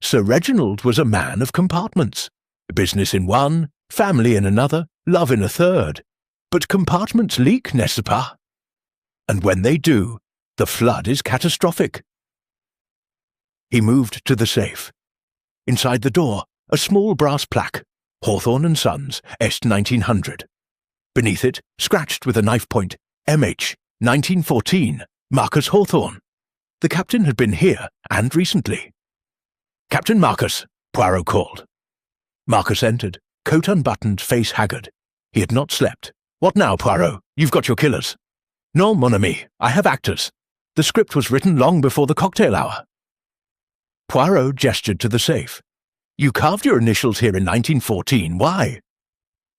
A: Sir Reginald was a man of compartments. Business in one, family in another, love in a third. But compartments leak, n'est-ce pas? And when they do, the flood is catastrophic. He moved to the safe. Inside the door, a small brass plaque, Hawthorne and Sons, Est 1900. Beneath it, scratched with a knife point, MH, 1914, Marcus Hawthorne. The captain had been here, and recently. "Captain Marcus," Poirot called. Marcus entered, coat unbuttoned, face haggard. He had not slept. "What now, Poirot? You've got your killers." "Non, mon ami, I have actors. The script was written long before the cocktail hour." Poirot gestured to the safe. "You carved your initials here in 1914. Why?"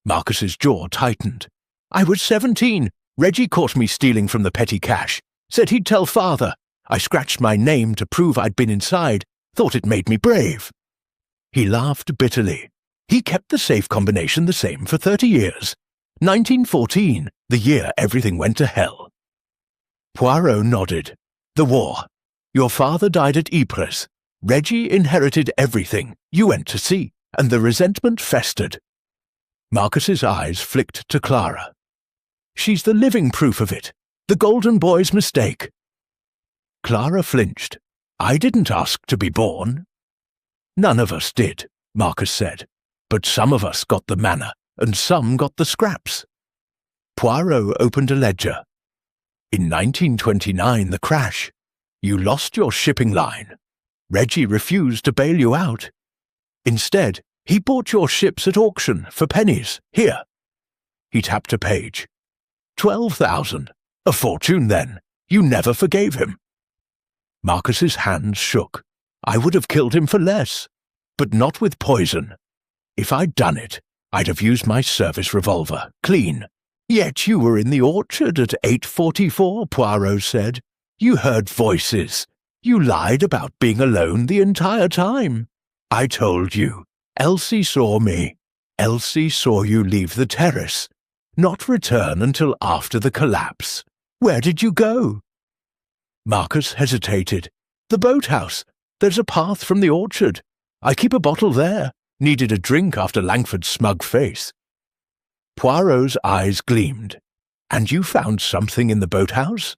A: Marcus's jaw tightened. "I was 17. Reggie caught me stealing from the petty cash. Said he'd tell father. I scratched my name to prove I'd been inside. Thought it made me brave." He laughed bitterly. He kept the safe combination the same for 30 years. 1914, the year everything went to hell. Poirot nodded. "The war. Your father died at Ypres. Reggie inherited everything. You went to sea, and the resentment festered." Marcus's eyes flicked to Clara. "She's the living proof of it. The golden boy's mistake." Clara flinched. "I didn't ask to be born." "None of us did," Marcus said. "But some of us got the manor, and some got the scraps." Poirot opened a ledger. "In 1929, the crash. You lost your shipping line. Reggie refused to bail you out. Instead, he bought your ships at auction for pennies. Here." He tapped a page. 12,000. A fortune then. You never forgave him." Marcus's hands shook. "I would have killed him for less, but not with poison. If I'd done it, I'd have used my service revolver, clean." "Yet you were in the orchard at 8:44, Poirot said. "You heard voices. You lied about being alone the entire time. I told you. Elsie saw me. Elsie saw you leave the terrace, not return until after the collapse. Where did you go?" Marcus hesitated. "The boathouse. There's a path from the orchard. I keep a bottle there. Needed a drink after Langford's smug face." Poirot's eyes gleamed. "And you found something in the boathouse?"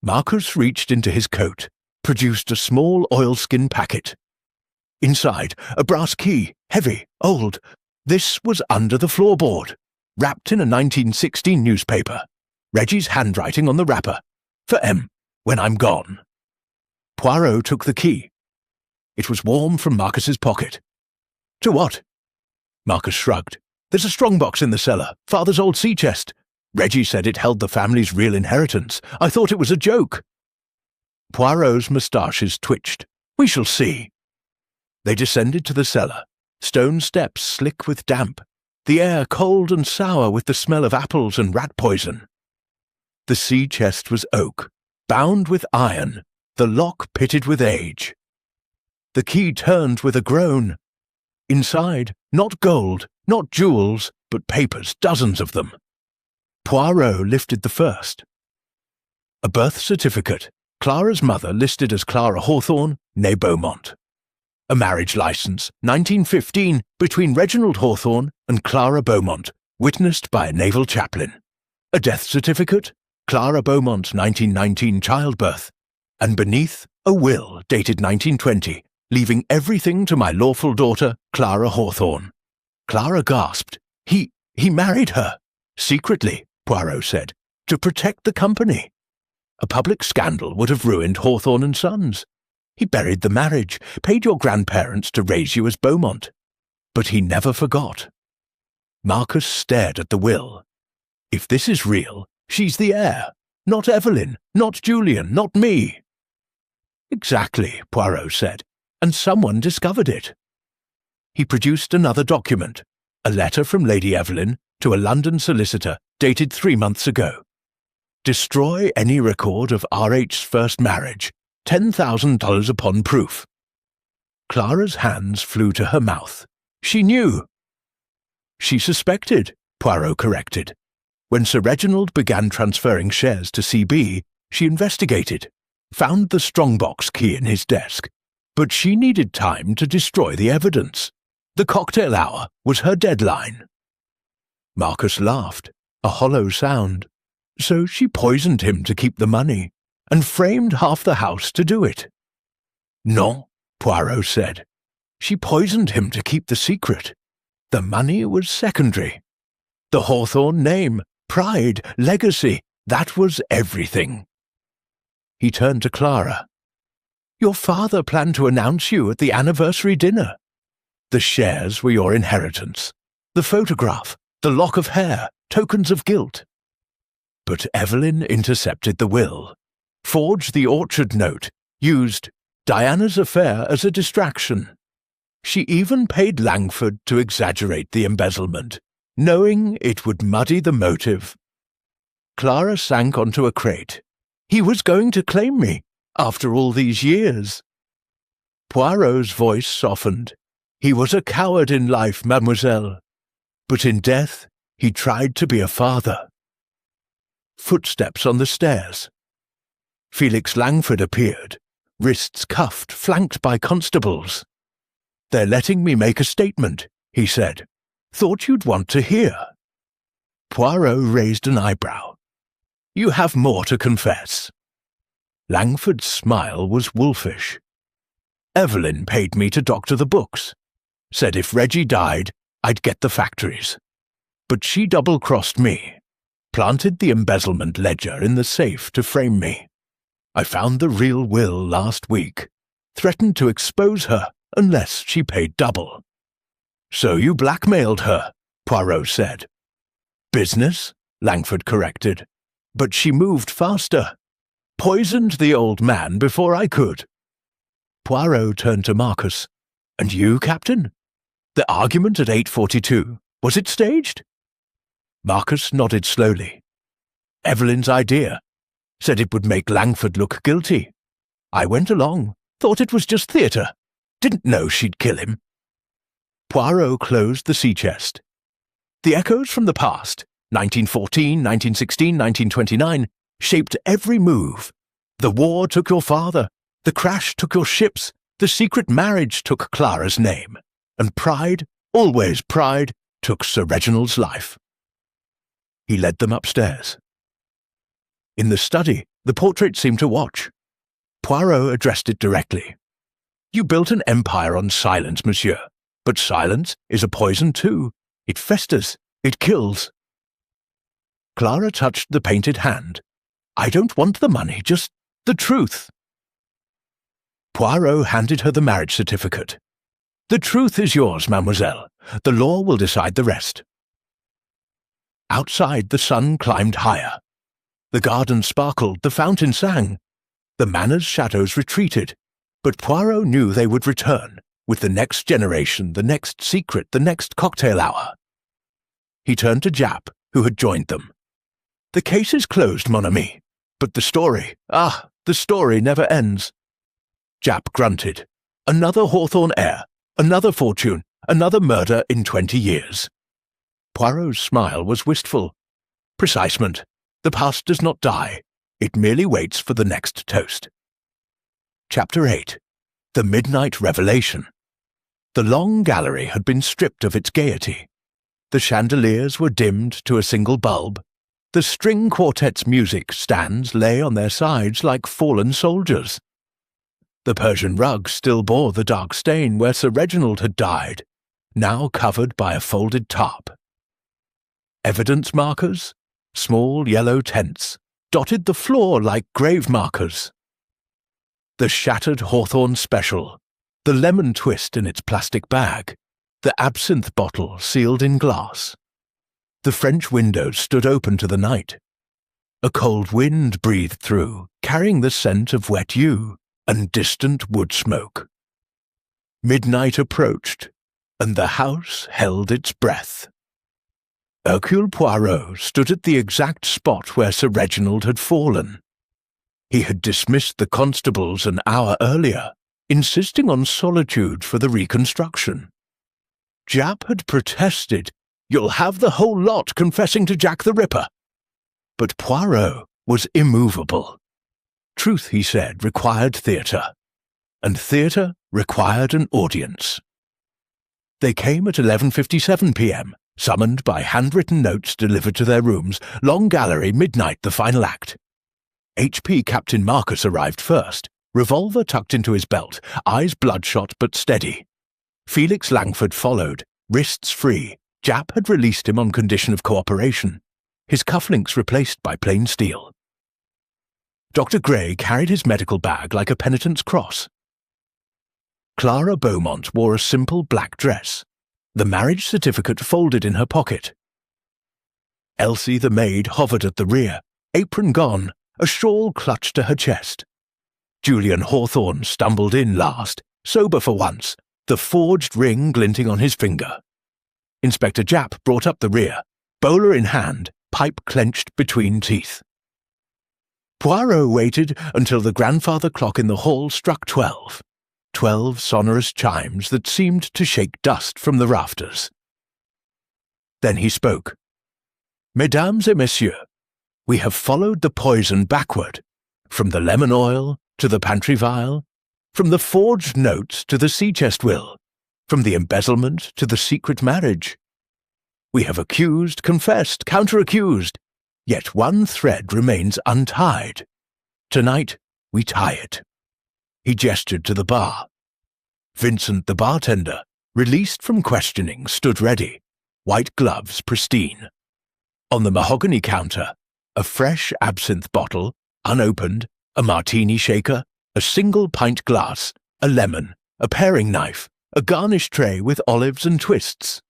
A: Marcus reached into his coat, produced a small oilskin packet. Inside, a brass key, heavy, old. This was under the floorboard, wrapped in a 1916 newspaper. Reggie's handwriting on the wrapper. "For M, when I'm gone." Poirot took the key. It was warm from Marcus's pocket. "To what?" Marcus shrugged. "There's a strongbox in the cellar, father's old sea chest. Reggie said it held the family's real inheritance. I thought it was a joke." Poirot's moustaches twitched. "We shall see." They descended to the cellar, stone steps slick with damp, the air cold and sour with the smell of apples and rat poison. The sea chest was oak, bound with iron, the lock pitted with age. The key turned with a groan. Inside, not gold, not jewels, but papers, dozens of them. Poirot lifted the first. A birth certificate, Clara's mother listed as Clara Hawthorne, née Beaumont. A marriage license, 1915, between Reginald Hawthorne and Clara Beaumont, witnessed by a naval chaplain. A death certificate, Clara Beaumont, 1919 childbirth. And beneath, a will dated 1920, leaving everything to my lawful daughter, Clara Hawthorne. Clara gasped. He married her. Secretly, Poirot said, to protect the company. A public scandal would have ruined Hawthorne and Sons. He buried the marriage, paid your grandparents to raise you as Beaumont. But he never forgot. Marcus stared at the will. If this is real, she's the heir. Not Evelyn, not Julian, not me. Exactly, Poirot said, and someone discovered it. He produced another document, a letter from Lady Evelyn to a London solicitor dated 3 months ago. Destroy any record of R.H.'s first marriage, $10,000 upon proof. Clara's hands flew to her mouth. She knew. She suspected, Poirot corrected. When Sir Reginald began transferring shares to CB, she investigated, found the strongbox key in his desk, but she needed time to destroy the evidence. The cocktail hour was her deadline. Marcus laughed, a hollow sound. So she poisoned him to keep the money, and framed half the house to do it. Non, Poirot said. She poisoned him to keep the secret. The money was secondary. The Hawthorne name, pride, legacy, that was everything. He turned to Clara. Your father planned to announce you at the anniversary dinner. The shares were your inheritance. The photograph, the lock of hair, tokens of guilt. But Evelyn intercepted the will, forged the orchard note, used Diana's affair as a distraction. She even paid Langford to exaggerate the embezzlement, knowing it would muddy the motive. Clara sank onto a crate. He was going to claim me, after all these years. Poirot's voice softened. He was a coward in life, mademoiselle, but in death he tried to be a father. Footsteps on the stairs. Felix Langford appeared, wrists cuffed, flanked by constables. They're letting me make a statement, he said. Thought you'd want to hear. Poirot raised an eyebrow. You have more to confess. Langford's smile was wolfish. Evelyn paid me to doctor the books. Said if Reggie died, I'd get the factories. But she double-crossed me. Planted the embezzlement ledger in the safe to frame me. I found the real will last week. Threatened to expose her unless she paid double. So you blackmailed her, Poirot said. Business, Langford corrected. But she moved faster. Poisoned the old man before I could. Poirot turned to Marcus. And you, Captain? The argument at 8:42, was it staged? Marcus nodded slowly. Evelyn's idea. Said it would make Langford look guilty. I went along, thought it was just theatre. Didn't know she'd kill him. Poirot closed the sea chest. The echoes from the past, 1914, 1916, 1929, shaped every move. The war took your father. The crash took your ships. The secret marriage took Clara's name. And pride, always pride, took Sir Reginald's life. He led them upstairs. In the study, the portrait seemed to watch. Poirot addressed it directly. You built an empire on silence, monsieur. But silence is a poison too. It festers. It kills. Clara touched the painted hand. I don't want the money, just the truth. Poirot handed her the marriage certificate. The truth is yours, mademoiselle. The law will decide the rest. Outside, the sun climbed higher. The garden sparkled, the fountain sang. The manor's shadows retreated, but Poirot knew they would return, with the next generation, the next secret, the next cocktail hour. He turned to Jap, who had joined them. The case is closed, mon ami, but the story, the story never ends. Jap grunted. Another Hawthorne heir, another fortune, another murder in 20 years. Poirot's smile was wistful. Precisement. The past does not die. It merely waits for the next toast. Chapter 8. The Midnight Revelation. The long gallery had been stripped of its gaiety. The chandeliers were dimmed to a single bulb. The string quartet's music stands lay on their sides like fallen soldiers. The Persian rug still bore the dark stain where Sir Reginald had died, now covered by a folded tarp. Evidence markers, small yellow tents, dotted the floor like grave markers. The shattered Hawthorne special, the lemon twist in its plastic bag, the absinthe bottle sealed in glass. The French windows stood open to the night. A cold wind breathed through, carrying the scent of wet yew and distant wood smoke. Midnight approached, and the house held its breath. Hercule Poirot stood at the exact spot where Sir Reginald had fallen. He had dismissed the constables an hour earlier, insisting on solitude for the reconstruction. Jap had protested, "You'll have the whole lot confessing to Jack the Ripper." But Poirot was immovable. Truth, he said, required theatre, and theatre required an audience. They came at 11:57 p.m., summoned by handwritten notes delivered to their rooms, long gallery, midnight, the final act. HP Captain Marcus arrived first, revolver tucked into his belt, eyes bloodshot but steady. Felix Langford followed, wrists free. Japp had released him on condition of cooperation, his cufflinks replaced by plain steel. Dr. Gray carried his medical bag like a penitent's cross. Clara Beaumont wore a simple black dress, the marriage certificate folded in her pocket. Elsie the maid hovered at the rear, apron gone, a shawl clutched to her chest. Julian Hawthorne stumbled in last, sober for once, the forged ring glinting on his finger. Inspector Japp brought up the rear, bowler in hand, pipe clenched between teeth. Poirot waited until the grandfather clock in the hall struck 12. 12 sonorous chimes that seemed to shake dust from the rafters. Then he spoke. Mesdames et messieurs, we have followed the poison backward, from the lemon oil to the pantry vial, from the forged notes to the sea-chest will, from the embezzlement to the secret marriage. We have accused, confessed, counter-accused, yet one thread remains untied. Tonight, we tie it. He gestured to the bar. Vincent, the bartender, released from questioning, stood ready, white gloves pristine. On the mahogany counter, a fresh absinthe bottle, unopened, a martini shaker, a single pint glass, a lemon, a paring knife, a garnish tray with olives and twists.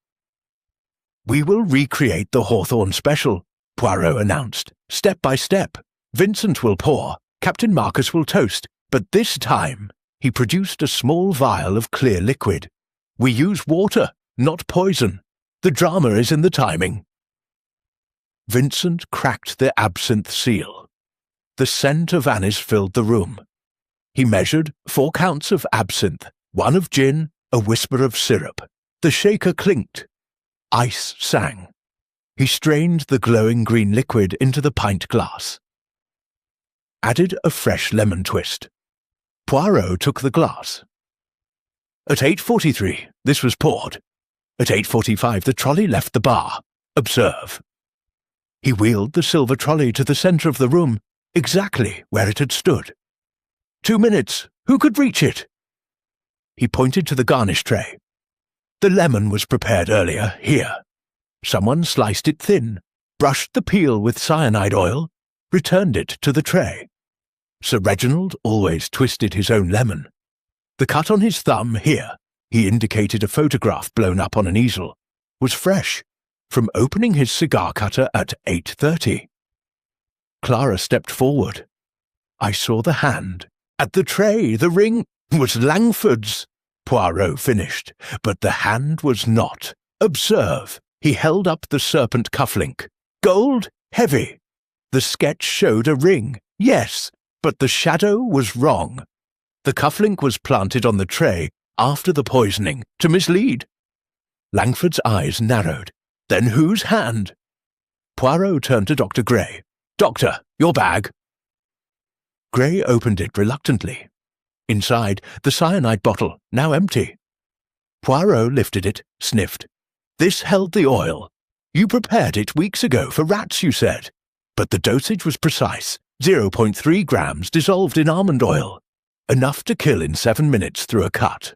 A: We will recreate the Hawthorne special, Poirot announced, step by step. Vincent will pour, Captain Marcus will toast, but this time he produced a small vial of clear liquid. We use water, not poison. The drama is in the timing. Vincent cracked the absinthe seal. The scent of anise filled the room. He measured 4 counts of absinthe, 1 of gin, a whisper of syrup. The shaker clinked. Ice sang. He strained the glowing green liquid into the pint glass. Added a fresh lemon twist. Poirot took the glass. At 8:43, this was poured. At 8:45, the trolley left the bar. Observe. He wheeled the silver trolley to the centre of the room, exactly where it had stood. 2 minutes. Who could reach it? He pointed to the garnish tray. The lemon was prepared earlier, here. Someone sliced it thin, brushed the peel with cyanide oil, returned it to the tray. Sir Reginald always twisted his own lemon. The cut on his thumb here, he indicated a photograph blown up on an easel, was fresh, from opening his cigar cutter at 8:30. Clara stepped forward. I saw the hand. At the tray, the ring was Langford's. Poirot finished, but the hand was not. Observe. He held up the serpent cufflink. Gold? Heavy. The sketch showed a ring, yes, but the shadow was wrong. The cufflink was planted on the tray after the poisoning to mislead. Langford's eyes narrowed. Then whose hand? Poirot turned to Dr. Gray. Doctor, your bag. Gray opened it reluctantly. Inside, the cyanide bottle, now empty. Poirot lifted it, sniffed. This held the oil. You prepared it weeks ago for rats, you said. But the dosage was precise, 0.3 grams dissolved in almond oil. Enough to kill in 7 minutes through a cut.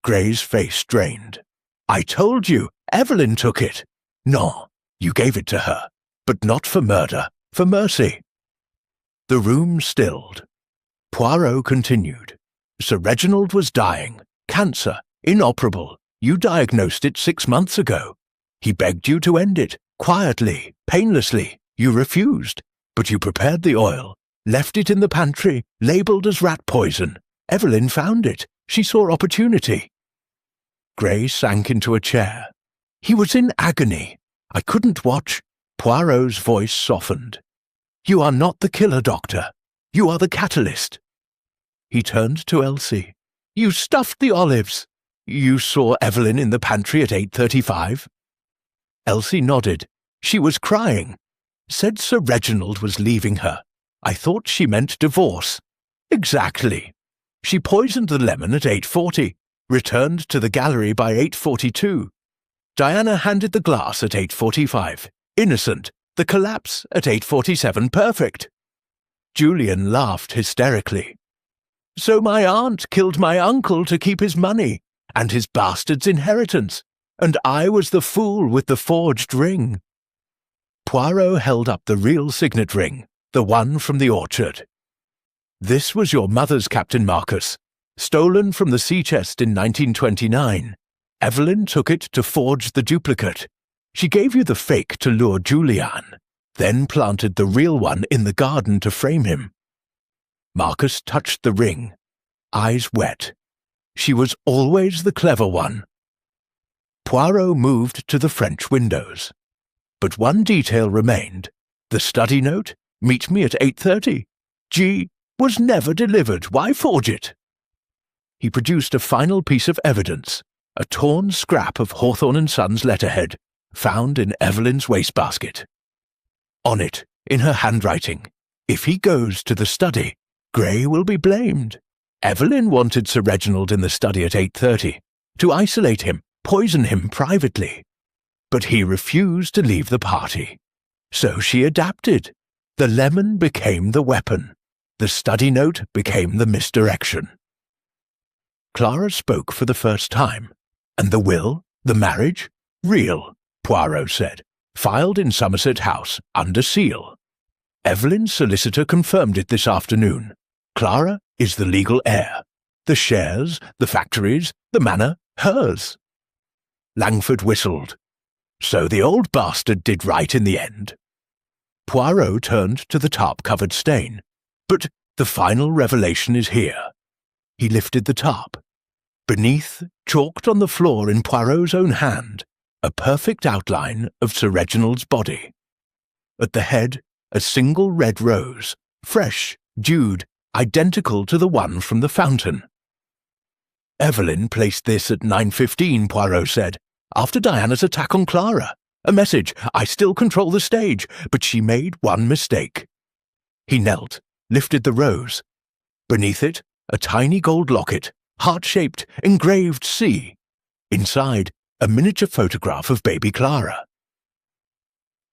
A: Gray's face strained. I told you, Evelyn took it. No, you gave it to her. But not for murder, for mercy. The room stilled. Poirot continued. Sir Reginald was dying. Cancer. Inoperable. You diagnosed it 6 months ago. He begged you to end it. Quietly. Painlessly. You refused. But you prepared the oil. Left it in the pantry. Labelled as rat poison. Evelyn found it. She saw opportunity. Gray sank into a chair. He was in agony. I couldn't watch. Poirot's voice softened. You are not the killer, Doctor. You are the catalyst. He turned to Elsie. You stuffed the olives. You saw Evelyn in the pantry at 8:35? Elsie nodded. She was crying. Said Sir Reginald was leaving her. I thought she meant divorce. Exactly. She poisoned the lemon at 8:40, returned to the gallery by 8:42. Diana handed the glass at 8:45. Innocent. The collapse at 8:47. Perfect. Julian laughed hysterically. So my aunt killed my uncle to keep his money. and his bastard's inheritance, and I was the fool with the forged ring." Poirot held up the real signet ring, the one from the orchard. "This was your mother's, Captain Marcus, stolen from the sea chest in 1929. Evelyn took it to forge the duplicate. She gave you the fake to lure Julian, then planted the real one in the garden to frame him." Marcus touched the ring, eyes wet. She was always the clever one. Poirot moved to the French windows. But one detail remained. The study note, "Meet me at 8:30. G. was never delivered. Why forge it?" He produced a final piece of evidence, a torn scrap of Hawthorne & Sons letterhead, found in Evelyn's wastebasket. On it, in her handwriting, "If he goes to the study, Gray will be blamed. Evelyn wanted Sir Reginald in the study at 8:30, to isolate him, poison him privately. But he refused to leave the party. So she adapted. The lemon became the weapon. The study note became the misdirection." Clara spoke for the first time. "And the will, the marriage, real," Poirot said, "filed in Somerset House, under seal. Evelyn's solicitor confirmed it this afternoon. Clara is the legal heir. The shares, the factories, the manor, hers." Langford whistled. "So the old bastard did right in the end." Poirot turned to the tarp-covered stain. "But the final revelation is here." He lifted the tarp. Beneath, chalked on the floor in Poirot's own hand, a perfect outline of Sir Reginald's body. At the head, a single red rose, fresh, dewed, identical to the one from the fountain. "Evelyn placed this at 9:15, Poirot said, "after Diana's attack on Clara. A message, 'I still control the stage,' but she made one mistake." He knelt, lifted the rose. Beneath it, a tiny gold locket, heart-shaped, engraved C. Inside, a miniature photograph of baby Clara.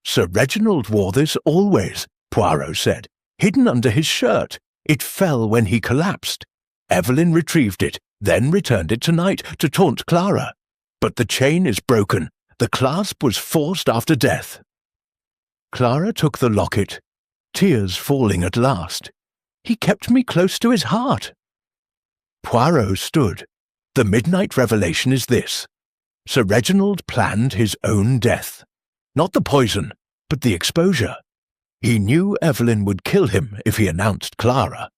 A: "Sir Reginald wore this always," Poirot said, "hidden under his shirt. It fell when he collapsed. Evelyn retrieved it, then returned it tonight to taunt Clara. But the chain is broken. The clasp was forced after death." Clara took the locket, tears falling at last. "He kept me close to his heart." Poirot stood. "The midnight revelation is this. Sir Reginald planned his own death. Not the poison, but the exposure. He knew Evelyn would kill him if he announced Clara.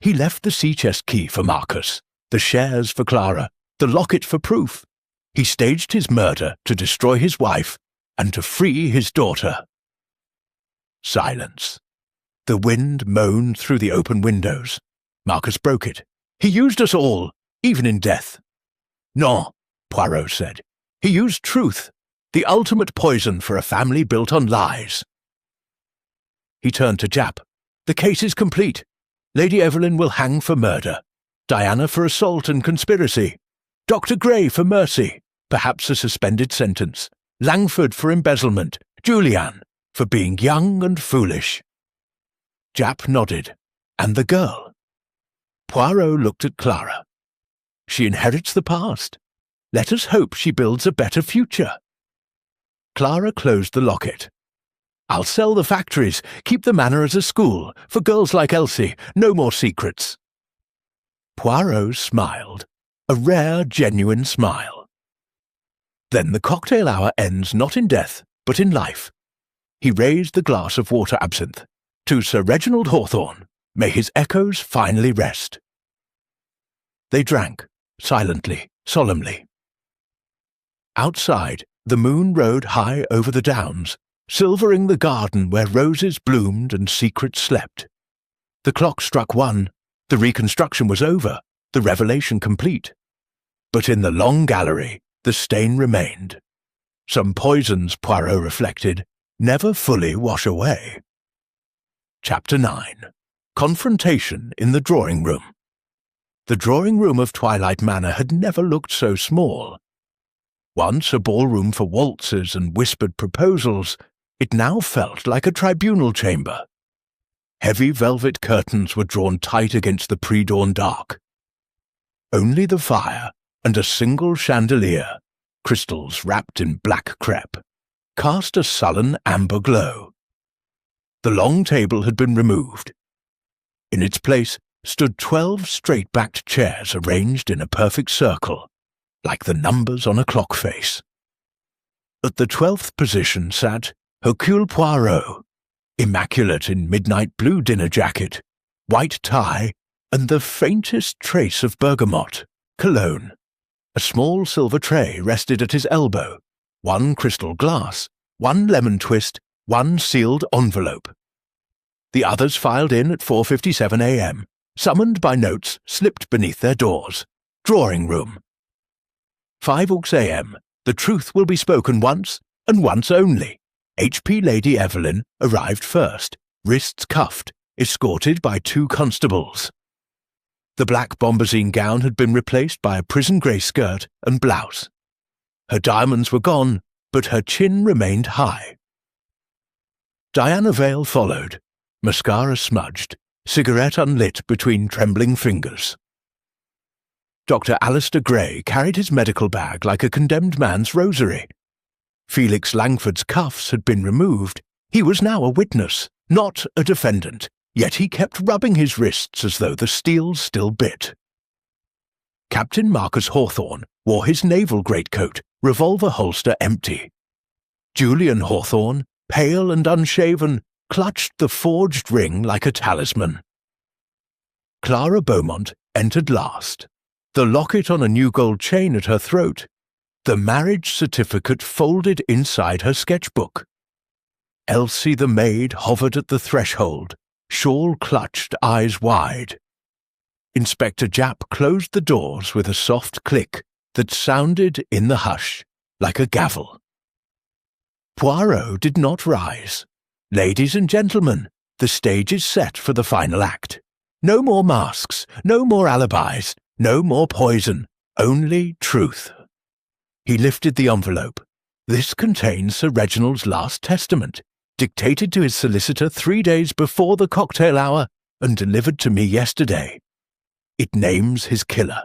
A: He left the sea chest key for Marcus, the shares for Clara, the locket for proof. He staged his murder to destroy his wife and to free his daughter." Silence. The wind moaned through the open windows. Marcus broke it. "He used us all, even in death." "No," Poirot said. "He used truth, the ultimate poison for a family built on lies." He turned to Japp. "The case is complete. Lady Evelyn will hang for murder, Diana for assault and conspiracy, Dr. Gray for mercy, perhaps a suspended sentence, Langford for embezzlement, Julian for being young and foolish." Japp nodded. "And the girl?" Poirot looked at Clara. "She inherits the past. Let us hope she builds a better future." Clara closed the locket. "I'll sell the factories, keep the manor as a school, for girls like Elsie, no more secrets." Poirot smiled, a rare, genuine smile. "Then the cocktail hour ends not in death, but in life." He raised the glass of water absinthe. "To Sir Reginald Hawthorne, may his echoes finally rest." They drank, silently, solemnly. Outside, the moon rode high over the downs, silvering the garden where roses bloomed and secrets slept. The clock struck 1. The reconstruction was over, the revelation complete. But in the long gallery, the stain remained. Some poisons, Poirot reflected, never fully wash away. Chapter 9. Confrontation in the drawing room. The drawing room of Twilight Manor had never looked so small. Once a ballroom for waltzes and whispered proposals, it now felt like a tribunal chamber. Heavy velvet curtains were drawn tight against the pre-dawn dark. Only the fire, and a single chandelier, crystals wrapped in black crepe, cast a sullen amber glow. The long table had been removed. In its place stood 12 straight-backed chairs arranged in a perfect circle, like the numbers on a clock face. At the 12th position sat Hercule Poirot, immaculate in midnight blue dinner jacket, white tie, and the faintest trace of bergamot, cologne. A small silver tray rested at his elbow, one crystal glass, one lemon twist, one sealed envelope. The others filed in at 4:57 a.m., summoned by notes slipped beneath their doors. Drawing room. 5 a.m. The truth will be spoken once, and once only. H.P. Lady Evelyn arrived first, wrists cuffed, escorted by 2 constables. The black bombazine gown had been replaced by a prison grey skirt and blouse. Her diamonds were gone, but her chin remained high. Diana Vale followed, mascara smudged, cigarette unlit between trembling fingers. Dr. Alistair Gray carried his medical bag like a condemned man's rosary. Felix Langford's cuffs had been removed. He was now a witness, not a defendant, yet he kept rubbing his wrists as though the steel still bit. Captain Marcus Hawthorne wore his naval greatcoat, revolver holster empty. Julian Hawthorne, pale and unshaven, clutched the forged ring like a talisman. Clara Beaumont entered last, the locket on a new gold chain at her throat, the marriage certificate folded inside her sketchbook. Elsie the maid hovered at the threshold, shawl clutched, eyes wide. Inspector Japp closed the doors with a soft click that sounded in the hush like a gavel. Poirot did not rise. Ladies and gentlemen, the stage is set for the final act. No more masks, no more alibis, no more poison, only truth. He lifted the envelope. This contains Sir Reginald's last testament, dictated to his solicitor 3 days before the cocktail hour and delivered to me yesterday. It names his killer.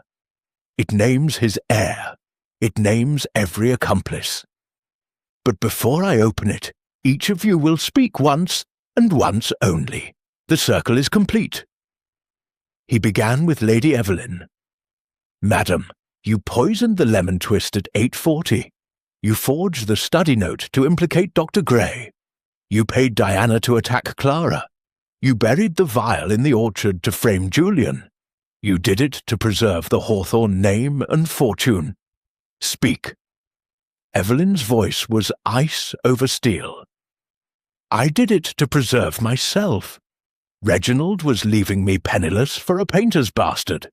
A: It names his heir. It names every accomplice. But before I open it, each of you will speak once, and once only. The circle is complete. He began with Lady Evelyn. Madam, you poisoned the lemon twist at 8:40. You forged the study note to implicate Dr. Gray. You paid Diana to attack Clara. You buried the vial in the orchard to frame Julian. You did it to preserve the Hawthorne name and fortune. Speak. Evelyn's voice was ice over steel. I did it to preserve myself. Reginald was leaving me penniless for a painter's bastard.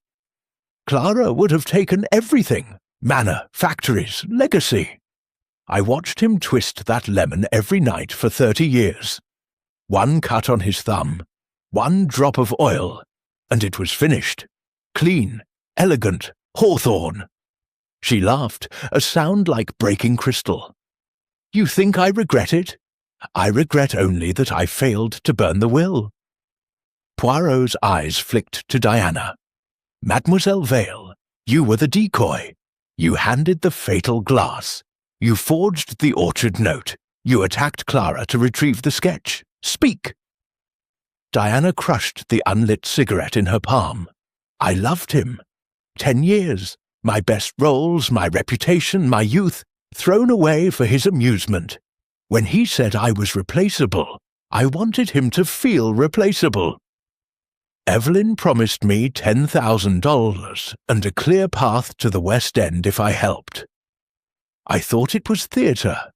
A: Clara would have taken everything, manor, factories, legacy. I watched him twist that lemon every night for 30 years. One cut on his thumb, one drop of oil, and it was finished. Clean, elegant, Hawthorne. She laughed, a sound like breaking crystal. You think I regret it? I regret only that I failed to burn the will. Poirot's eyes flicked to Diana. Mademoiselle Vale, you were the decoy. You handed the fatal glass. You forged the orchard note. You attacked Clara to retrieve the sketch. Speak! Diana crushed the unlit cigarette in her palm. I loved him. 10 years. My best roles, my reputation, my youth, thrown away for his amusement. When he said I was replaceable, I wanted him to feel replaceable. Evelyn promised me $10,000 and a clear path to the West End if I helped. I thought it was theatre.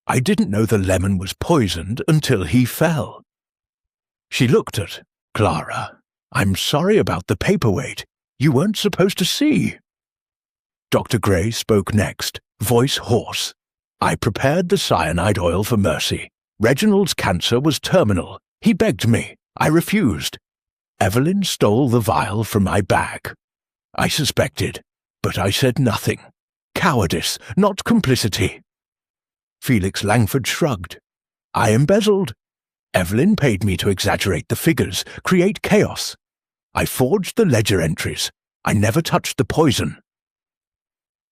A: I didn't know the lemon was poisoned until he fell. She looked at Clara. I'm sorry about the paperweight. You weren't supposed to see. Dr. Gray spoke next, voice hoarse. I prepared the cyanide oil for Mercy. Reginald's cancer was terminal. He begged me. I refused. Evelyn stole the vial from my bag. I suspected, but I said nothing. Cowardice, not complicity. Felix Langford shrugged. I embezzled. Evelyn paid me to exaggerate the figures, create chaos. I forged the ledger entries. I never touched the poison.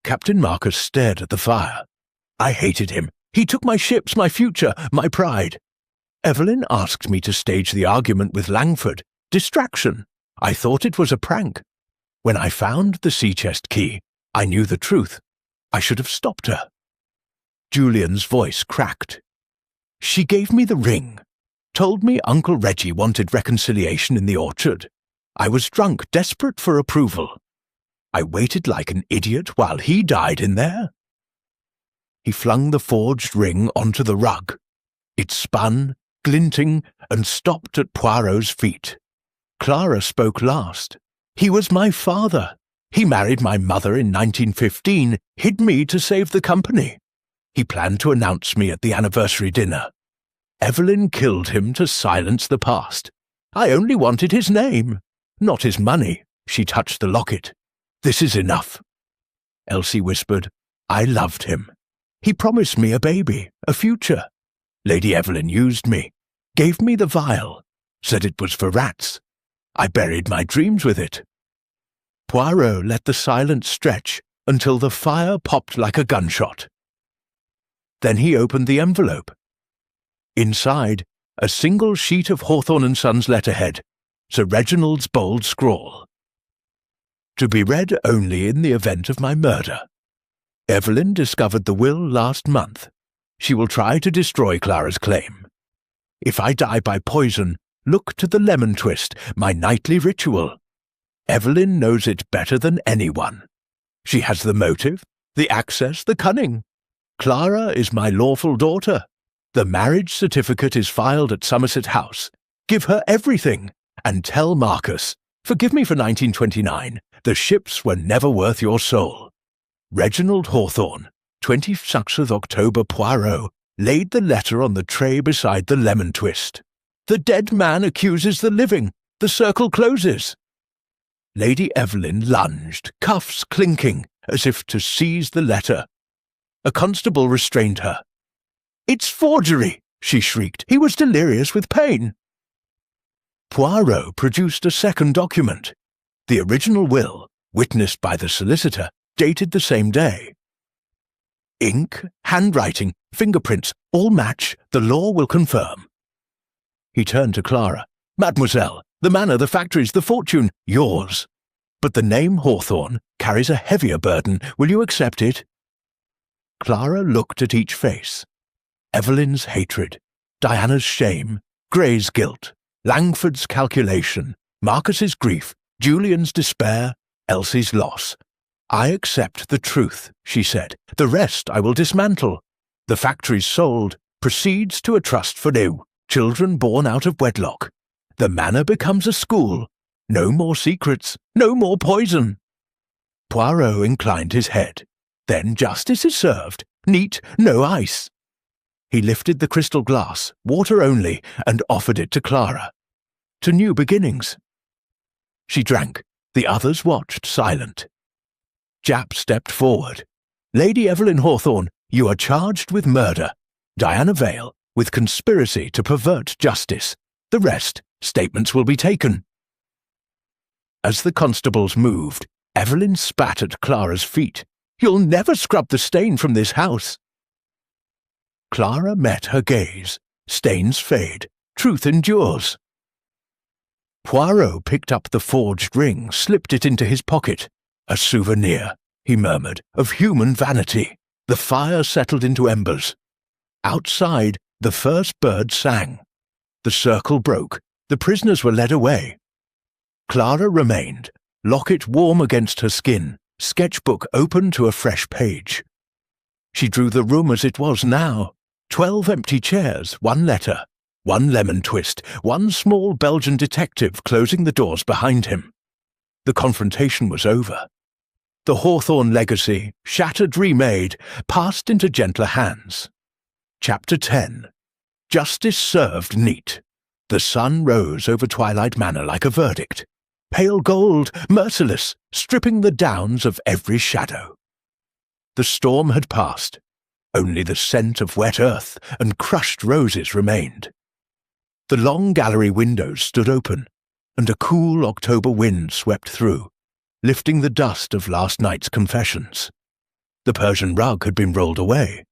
A: Captain Marcus stared at the fire. I hated him. He took my ships, my future, my pride. Evelyn asked me to stage the argument with Langford. Distraction. I thought it was a prank. When I found the sea chest key, I knew the truth. I should have stopped her. Julian's voice cracked. She gave me the ring. Told me Uncle Reggie wanted reconciliation in the orchard. I was drunk, desperate for approval. I waited like an idiot while he died in there. He flung the forged ring onto the rug. It spun, glinting, and stopped at Poirot's feet. Clara spoke last. He was my father. He married my mother in 1915, hid me to save the company. He planned to announce me at the anniversary dinner. Evelyn killed him to silence the past. I only wanted his name, not his money. She touched the locket. This is enough. Elsie whispered, I loved him. He promised me a baby, a future. Lady Evelyn used me, gave me the vial, said it was for rats. I buried my dreams with it. Poirot let the silence stretch until the fire popped like a gunshot. Then he opened the envelope. Inside, a single sheet of Hawthorne & Sons letterhead, Sir Reginald's bold scrawl. To be read only in the event of my murder. Evelyn discovered the will last month. She will try to destroy Clara's claim. If I die by poison, look to the lemon twist, my nightly ritual. Evelyn knows it better than anyone. She has the motive, the access, the cunning. Clara is my lawful daughter. The marriage certificate is filed at Somerset House. Give her everything, and tell Marcus, forgive me for 1929, the ships were never worth your soul. Reginald Hawthorne, 26th October Poirot, laid the letter on the tray beside the lemon twist. The dead man accuses the living. The circle closes. Lady Evelyn lunged, cuffs clinking, as if to seize the letter. A constable restrained her. It's forgery, she shrieked. He was delirious with pain. Poirot produced a second document. The original will, witnessed by the solicitor, dated the same day. Ink, handwriting, fingerprints, all match. The law will confirm. He turned to Clara. Mademoiselle, the manor, the factories, the fortune, yours. But the name Hawthorne carries a heavier burden. Will you accept it? Clara looked at each face. Evelyn's hatred, Diana's shame, Grey's guilt, Langford's calculation, Marcus's grief, Julian's despair, Elsie's loss. I accept the truth, she said. The rest I will dismantle. The factories sold, proceeds to a trust for new, children born out of wedlock. The manor becomes a school. No more secrets, no more poison. Poirot inclined his head. Then justice is served. Neat, no ice. He lifted the crystal glass, water only, and offered it to Clara. To new beginnings. She drank. The others watched, silent. Japp stepped forward. Lady Evelyn Hawthorne, you are charged with murder. Diana Vale, with conspiracy to pervert justice. The rest, statements will be taken. As the constables moved, Evelyn spat at Clara's feet. You'll never scrub the stain from this house. Clara met her gaze. Stains fade. Truth endures. Poirot picked up the forged ring, slipped it into his pocket. A souvenir, he murmured, of human vanity. The fire settled into embers. Outside, the first bird sang. The circle broke. The prisoners were led away. Clara remained, locket warm against her skin, sketchbook open to a fresh page. She drew the room as it was now. 12 empty chairs, one letter, one lemon twist, one small Belgian detective closing the doors behind him. The confrontation was over. The Hawthorne legacy, shattered, remade, passed into gentler hands. Chapter 10. Justice served neat. The sun rose over Twilight Manor like a verdict. Pale gold, merciless, stripping the downs of every shadow. The storm had passed. Only the scent of wet earth and crushed roses remained. The long gallery windows stood open, and a cool October wind swept through, lifting the dust of last night's confessions. The Persian rug had been rolled away.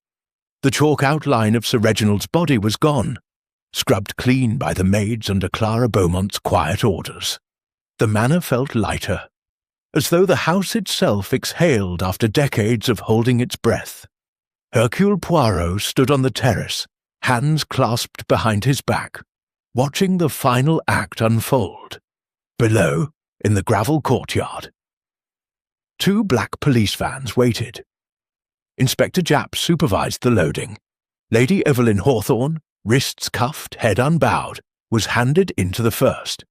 A: The chalk outline of Sir Reginald's body was gone, scrubbed clean by the maids under Clara Beaumont's quiet orders. The manor felt lighter, as though the house itself exhaled after decades of holding its breath. Hercule Poirot stood on the terrace, hands clasped behind his back, watching the final act unfold. Below, in the gravel courtyard, 2 black police vans waited. Inspector Japp supervised the loading. Lady Evelyn Hawthorne, wrists cuffed, head unbowed, was handed into the first.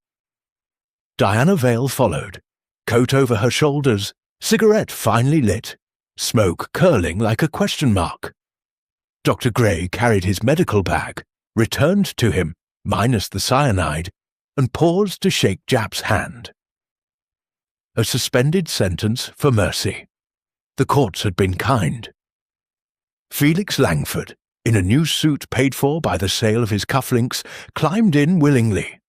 A: Diana Vale followed, coat over her shoulders, cigarette finely lit, smoke curling like a question mark. Dr. Gray carried his medical bag, returned to him, minus the cyanide, and paused to shake Japp's hand. A suspended sentence for mercy. The courts had been kind. Felix Langford, in a new suit paid for by the sale of his cufflinks, climbed in willingly.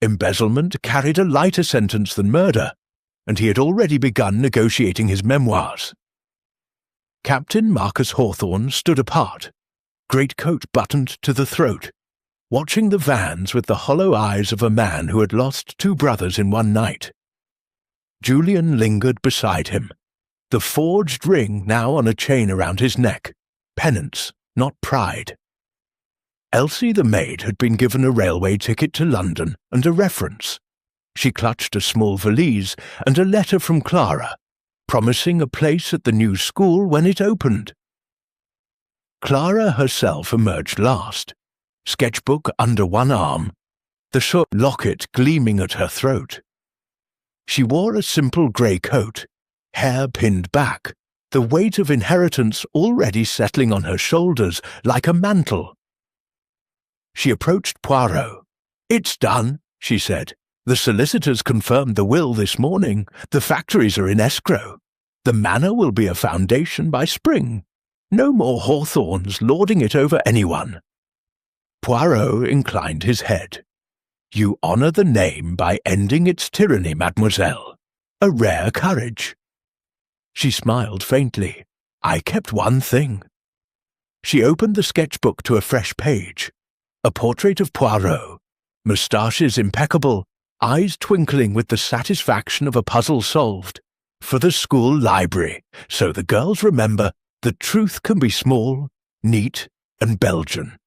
A: Embezzlement carried a lighter sentence than murder, and he had already begun negotiating his memoirs. Captain Marcus Hawthorne stood apart, greatcoat buttoned to the throat, watching the vans with the hollow eyes of a man who had lost 2 brothers in one night. Julian lingered beside him, the forged ring now on a chain around his neck, penance, not pride. Elsie the maid had been given a railway ticket to London and a reference. She clutched a small valise and a letter from Clara, promising a place at the new school when it opened. Clara herself emerged last, sketchbook under one arm, the short locket gleaming at her throat. She wore a simple grey coat, hair pinned back, the weight of inheritance already settling on her shoulders like a mantle. She approached Poirot. "It's done," she said. "The solicitors confirmed the will this morning. The factories are in escrow. The manor will be a foundation by spring. No more Hawthorns lording it over anyone." Poirot inclined his head. "You honour the name by ending its tyranny, mademoiselle. A rare courage." She smiled faintly. "I kept one thing." She opened the sketchbook to a fresh page. A portrait of Poirot, moustaches impeccable, eyes twinkling with the satisfaction of a puzzle solved. For the school library, so the girls remember the truth can be small, neat, and Belgian.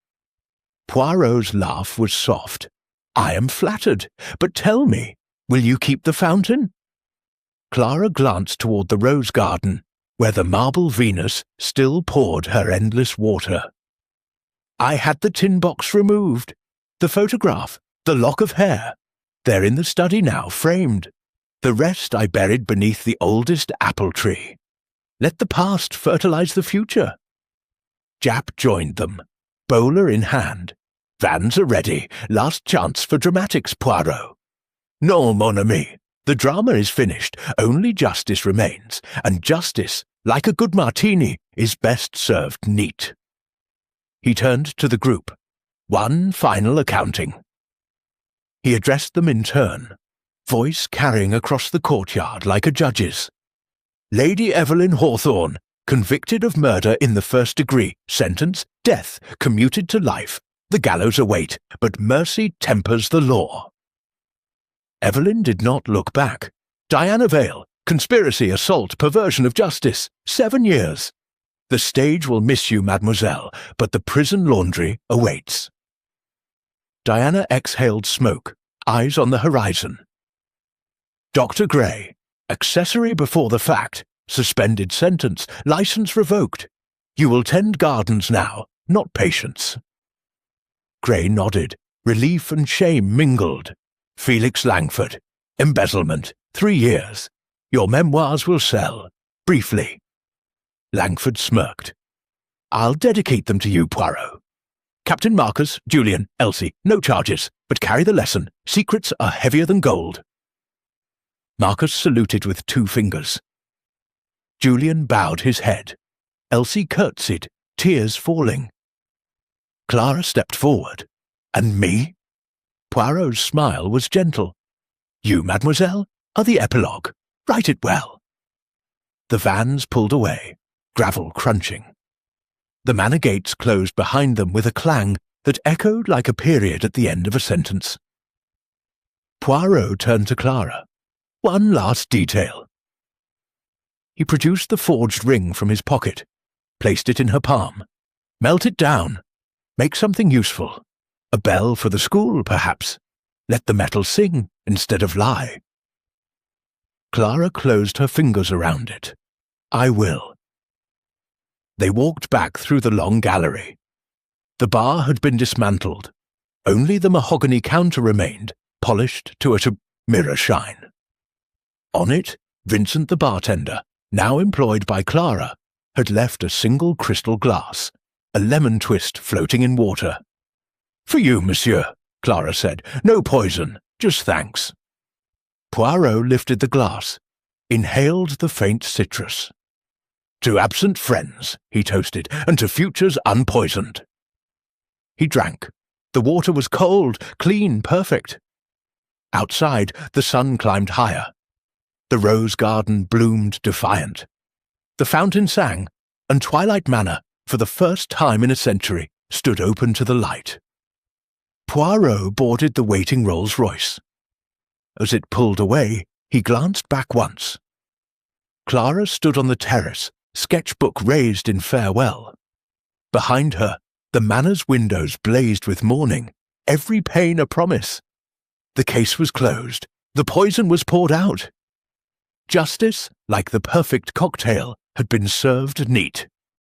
A: Poirot's laugh was soft. "I am flattered, but tell me, will you keep the fountain?" Clara glanced toward the rose garden, where the marble Venus still poured her endless water. "I had the tin box removed. The photograph, the lock of hair. They're in the study now, framed. The rest I buried beneath the oldest apple tree. Let the past fertilize the future." Japp joined them, bowler in hand. "Vans are ready. Last chance for dramatics, Poirot." "No, mon ami. The drama is finished. Only justice remains, and justice, like a good martini, is best served neat." He turned to the group. "One final accounting." He addressed them in turn, voice carrying across the courtyard like a judge's. "Lady Evelyn Hawthorne, convicted of murder in the 1st degree, sentence, death, commuted to life. The gallows await, but mercy tempers the law." Evelyn did not look back. "Diana Vale, conspiracy, assault, perversion of justice, 7 years. The stage will miss you, mademoiselle, but the prison laundry awaits." Diana exhaled smoke, eyes on the horizon. "Dr. Gray, accessory before the fact, suspended sentence, license revoked. You will tend gardens now, not patients." Gray nodded, relief and shame mingled. "Felix Langford, embezzlement, 3 years. Your memoirs will sell, briefly." Langford smirked. "I'll dedicate them to you, Poirot. Captain Marcus, Julian, Elsie, no charges, but carry the lesson. Secrets are heavier than gold." Marcus saluted with 2 fingers. Julian bowed his head. Elsie curtsied, tears falling. Clara stepped forward. "And me?" Poirot's smile was gentle. "You, mademoiselle, are the epilogue. Write it well." The vans pulled away. gravel crunching. The manor gates closed behind them with a clang that echoed like a period at the end of a sentence. Poirot turned to Clara. One last detail. He produced the forged ring from his pocket, placed it in her palm. Melt it down. Make something useful. A bell for the school, perhaps. Let the metal sing instead of lie. Clara closed her fingers around it. I will. They walked back through the long gallery. The bar had been dismantled. Only the mahogany counter remained, polished to a mirror shine. On it, Vincent the bartender, now employed by Clara, had left a single crystal glass, a lemon twist floating in water. For you, monsieur, Clara said. No poison, just thanks. Poirot lifted the glass, inhaled the faint citrus. To absent friends, he toasted, and to futures unpoisoned. He drank. The water was cold, clean, perfect. Outside, the sun climbed higher. The rose garden bloomed defiant. The fountain sang, and Twilight Manor, for the first time in a century, stood open to the light. Poirot boarded the waiting Rolls-Royce. As it pulled away, he glanced back once. Clara stood on the terrace, sketchbook raised in farewell. Behind her, the manor's windows blazed with morning, every pane a promise. The case was closed. The poison was poured out. Justice, like the perfect cocktail, had been served neat.